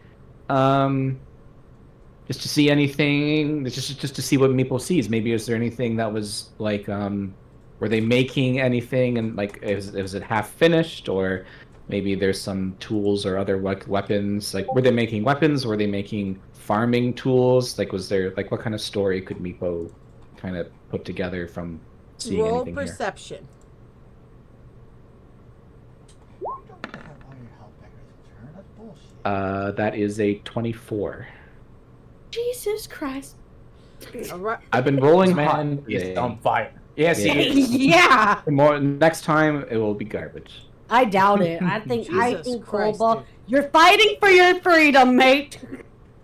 just to see anything, just to see what Meepo sees? Maybe is there anything that was like, were they making anything and like, is it half finished, or maybe there's some tools or other weapons? Like, were they making weapons? Were they making farming tools? Like, was there like what kind of story could Meepo kind of put together from seeing Roll anything perception. here? That is a 24. Jesus Christ. All right. I've been rolling hot Man is today. on fire. Yeah, see, Yeah. Next time it will be garbage. I doubt it. I think Jesus Christ, Cobalt, dude. you're fighting for your freedom, mate.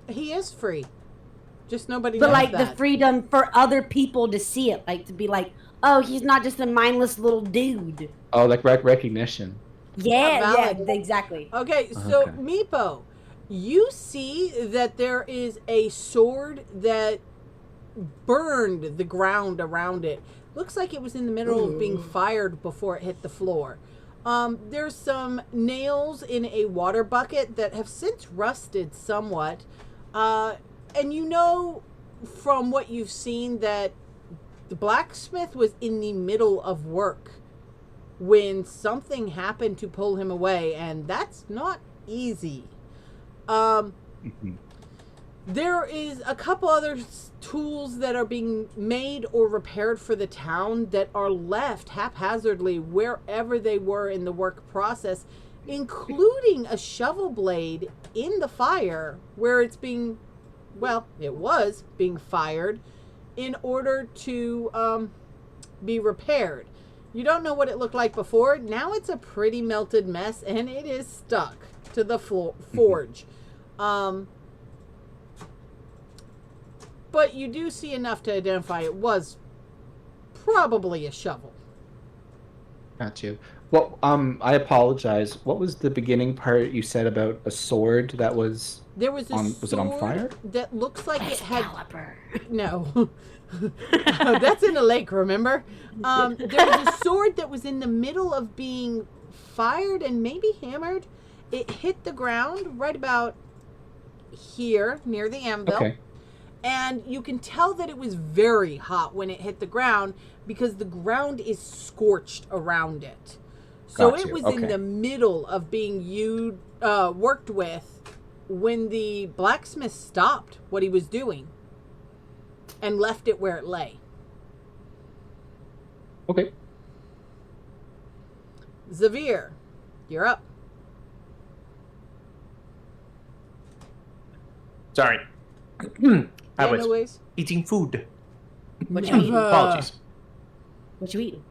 He is free. Just nobody But knows like that. the freedom for other people to see it, like to be like, oh, he's not just a mindless little dude. Oh, like recognition. Yeah, valid. exactly. Okay, so Okay. Meepo, you see that there is a sword that burned the ground around it. Looks like it was in the middle of being fired before it hit the floor. There's some nails in a water bucket that have since rusted somewhat. And you know from what you've seen that the blacksmith was in the middle of work when something happened to pull him away, and that's not easy. There is a couple other tools that are being made or repaired for the town that are left haphazardly wherever they were in the work process, including a shovel blade in the fire where it was being fired in order to be repaired. You don't know what it looked like before. Now it's a pretty melted mess, and it is stuck to the forge. But you do see enough to identify it was probably a shovel. Got you. Well, I apologize. What was the beginning part you said about a sword that was There was a sword was it on fire? that looks like it had... Caliber. No. That's in a lake, remember? There was a sword that was in the middle of being fired and maybe hammered. It hit the ground right about here near the anvil. Okay. And you can tell that it was very hot when it hit the ground because the ground is scorched around it. So Got it you. was Okay. in the middle of being worked with when the blacksmith stopped what he was doing and left it where it lay. Okay. Zevir, you're up. Sorry. I Yeah, was no ways. eating food. What you eating? Apologies. What you eating?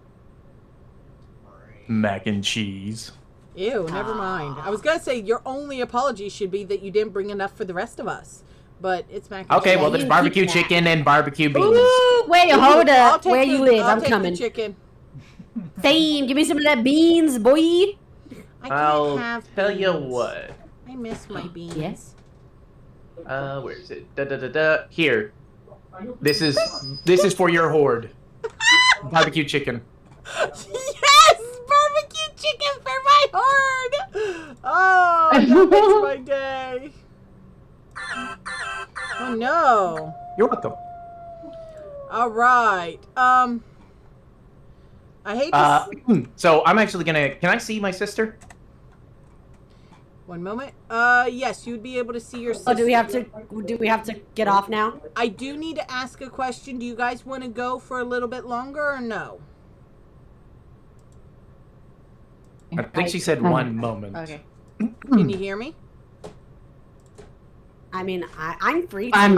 Mac and cheese. Ew, never mind. I was gonna say your only apology should be that you didn't bring enough for the rest of us, but it's mac and Okay, cheese. well, there's you barbecue keep that. chicken and barbecue beans. Ooh, wait, hold I'll up. take Where the- you live? I'll I'm take coming. The chicken. Fame, give me some of that beans, boy. I can't I'll have tell you beans. what. I miss my beans. Yes. Where is it? Here. This is for your horde. Barbecue chicken. Yes! Barbecue chicken for my horde! Oh, that makes my day. Oh no. You're welcome. Alright. I hate to So I'm actually gonna. Can I see my sister? One moment. Yes, you'd be able to see your sister. Oh, do we have to get off now? I do need to ask a question. Do you guys want to go for a little bit longer or no? I think she said 1 moment. Okay. Can you hear me? I mean, I'm free. I'm You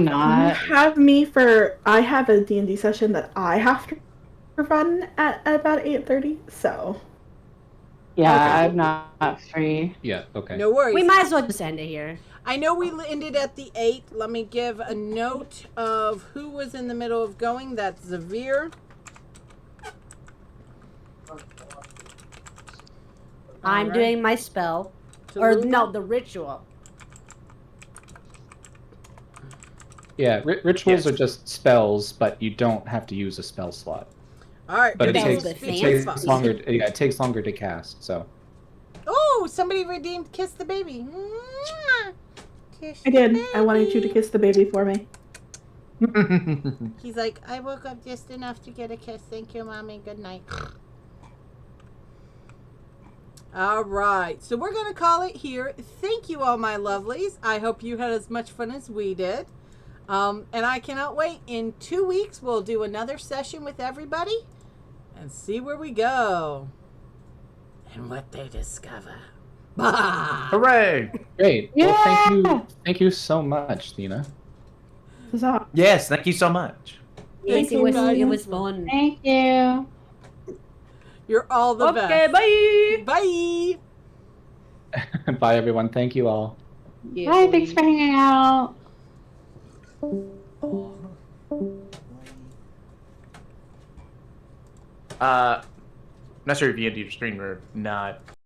not. have me for. I have a D&D session that I have to run at about 8:30. So Yeah, Okay. I'm not free. Yeah. Okay. No worries. We might as well just end it here. I know we ended at the 8. Let me give a note of who was in the middle of going. That's Zevir. I'm Alright. doing my spell. Or Tallulah? no, the ritual. Yeah. Rituals Yes. are just spells, but you don't have to use a spell slot. All right. But it Spells takes, with it fancy. takes longer. Yeah, it takes longer to cast. So. Oh, somebody redeemed Kiss the Baby. Mwah. Kiss I did. the I wanted you to baby. kiss the baby for me. He's like, I woke up just enough to get a kiss. Thank you, Mommy. Good night. All right. So we're going to call it here. Thank you, all my lovelies. I hope you had as much fun as we did. And I cannot wait. In 2 weeks, we'll do another session with everybody and see where we go and what they discover. Bah! Hooray! Great. Yeah. Well, thank you so much, Tina. Huzzah. Yes, thank you so much. Yes, you, guys. it was fun. Thank you. You're all the Okay, best. bye. Bye. Bye, everyone. Thank you all. Yeah, Hi, boy. thanks for hanging out. Not sure if you had your stream or not.